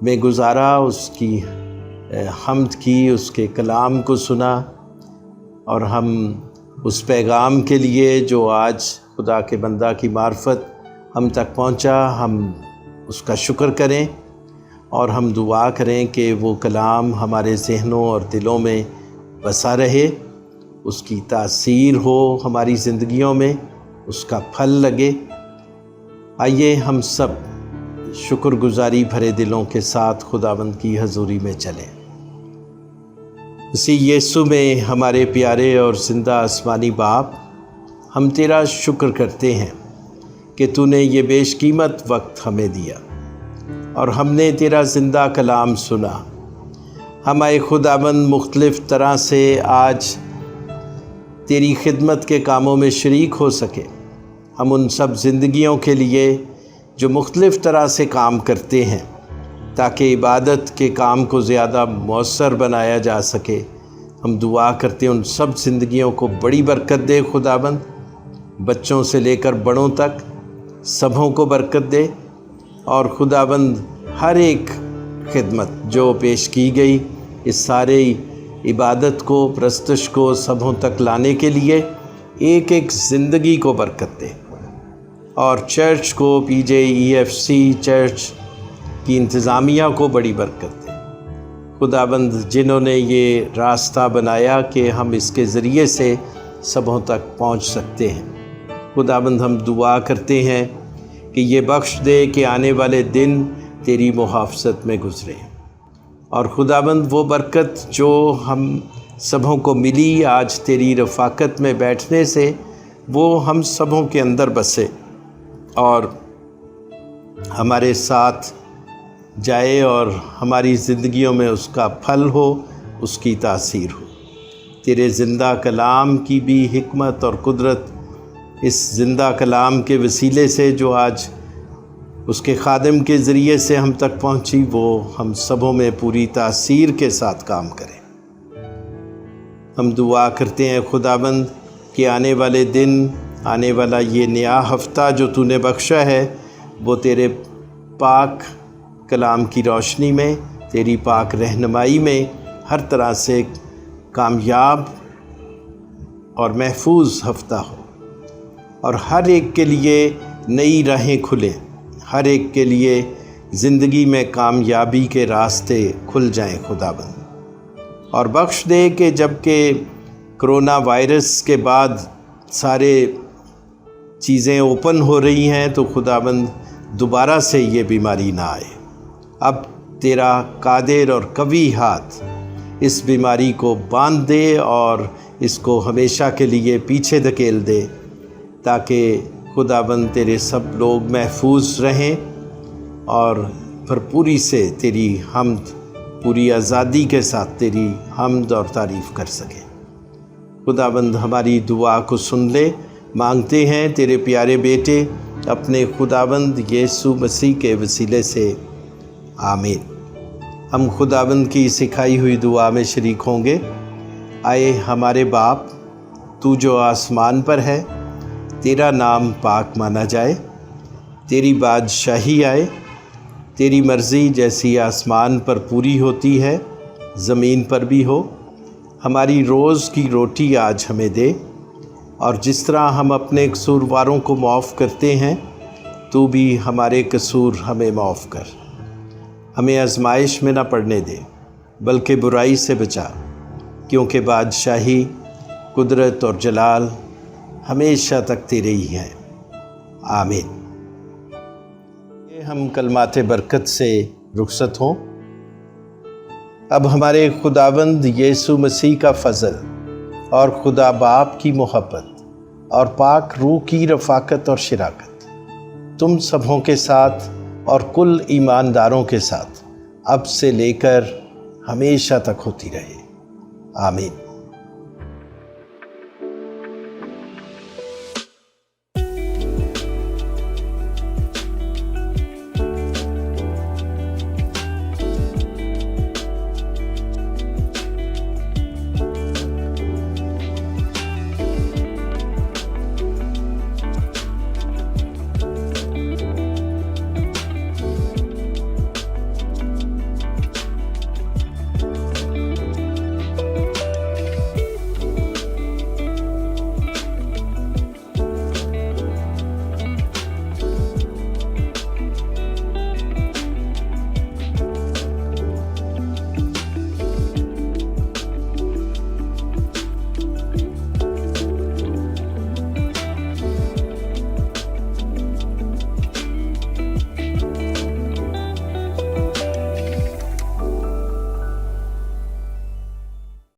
میں گزارا، اس کی حمد کی، اس کے کلام کو سنا، اور ہم اس پیغام کے لیے جو آج خدا کے بندہ کی معرفت ہم تک پہنچا، ہم اس کا شکر کریں اور ہم دعا کریں کہ وہ کلام ہمارے ذہنوں اور دلوں میں بسا رہے، اس کی تاثیر ہو ہماری زندگیوں میں، اس کا پھل لگے۔ آئیے ہم سب شکر گزاری بھرے دلوں کے ساتھ خداوند کی حضوری میں چلیں۔ مسیح یسوع میں ہمارے پیارے اور زندہ آسمانی باپ، ہم تیرا شکر کرتے ہیں کہ تو نے یہ بیش قیمت وقت ہمیں دیا اور ہم نے تیرا زندہ کلام سنا۔ ہم اے خداوند مختلف طرح سے آج تیری خدمت کے کاموں میں شریک ہو سکے۔ ہم ان سب زندگیوں کے لیے جو مختلف طرح سے کام کرتے ہیں تاکہ عبادت کے کام کو زیادہ مؤثر بنایا جا سکے، ہم دعا کرتے ہیں ان سب زندگیوں کو بڑی برکت دے خداوند، بچوں سے لے کر بڑوں تک سبھوں کو برکت دے، اور خداوند ہر ایک خدمت جو پیش کی گئی اس سارے عبادت کو، پرستش کو سبھوں تک لانے کے لیے ایک ایک زندگی کو برکت دے، اور چرچ کو، PJEFC چرچ کی انتظامیہ کو بڑی برکت دے۔ خداوند جنہوں نے یہ راستہ بنایا کہ ہم اس کے ذریعے سے سبھوں تک پہنچ سکتے ہیں، خداوند ہم دعا کرتے ہیں کہ یہ بخش دے کہ آنے والے دن تیری محافظت میں گزرے، اور خداوند وہ برکت جو ہم سبھوں کو ملی آج تیری رفاقت میں بیٹھنے سے، وہ ہم سبھوں کے اندر بسے اور ہمارے ساتھ جائے، اور ہماری زندگیوں میں اس کا پھل ہو، اس کی تاثیر ہو۔ تیرے زندہ کلام کی بھی حکمت اور قدرت اس زندہ کلام کے وسیلے سے جو آج اس کے خادم کے ذریعے سے ہم تک پہنچی، وہ ہم سبوں میں پوری تاثیر کے ساتھ کام کرے۔ ہم دعا کرتے ہیں خداوند کہ آنے والے دن، آنے والا یہ نیا ہفتہ جو تو نے بخشا ہے، وہ تیرے پاک کلام کی روشنی میں، تیری پاک رہنمائی میں ہر طرح سے کامیاب اور محفوظ ہفتہ ہو، اور ہر ایک کے لیے نئی راہیں کھلیں، ہر ایک کے لیے زندگی میں کامیابی کے راستے کھل جائیں خداوند۔ اور بخش دے کہ جب کہ کرونا وائرس کے بعد سارے چیزیں اوپن ہو رہی ہیں تو خداوند دوبارہ سے یہ بیماری نہ آئے۔ اب تیرا قادر اور قوی ہاتھ اس بیماری کو باندھ دے اور اس کو ہمیشہ کے لیے پیچھے دھکیل دے، تاکہ خداوند تیرے سب لوگ محفوظ رہیں اور بھرپوری سے تیری حمد، پوری آزادی کے ساتھ تیری حمد اور تعریف کر سکیں۔ خداوند ہماری دعا کو سن لے، مانگتے ہیں تیرے پیارے بیٹے اپنے خداوند یسوع مسیح کے وسیلے سے، آمین۔ ہم خداوند کی سکھائی ہوئی دعا میں شریک ہوں گے۔ آئے ہمارے باپ، تو جو آسمان پر ہے، تیرا نام پاک مانا جائے، تیری بادشاہی آئے، تیری مرضی جیسی آسمان پر پوری ہوتی ہے زمین پر بھی ہو۔ ہماری روز کی روٹی آج ہمیں دے، اور جس طرح ہم اپنے قصورواروں کو معاف کرتے ہیں، تو بھی ہمارے قصور ہمیں معاف کر۔ ہمیں آزمائش میں نہ پڑنے دے، بلکہ برائی سے بچا، کیونکہ بادشاہی، قدرت اور جلال ہمیشہ تک تیرے ہی ہیں، آمین۔ ہم کلمات برکت سے رخصت ہوں۔ اب ہمارے خداوند یسوع مسیح کا فضل اور خدا باپ کی محبت اور پاک روح کی رفاقت اور شراکت تم سبھوں کے ساتھ اور کل ایمانداروں کے ساتھ اب سے لے کر ہمیشہ تک ہوتی رہے، آمین۔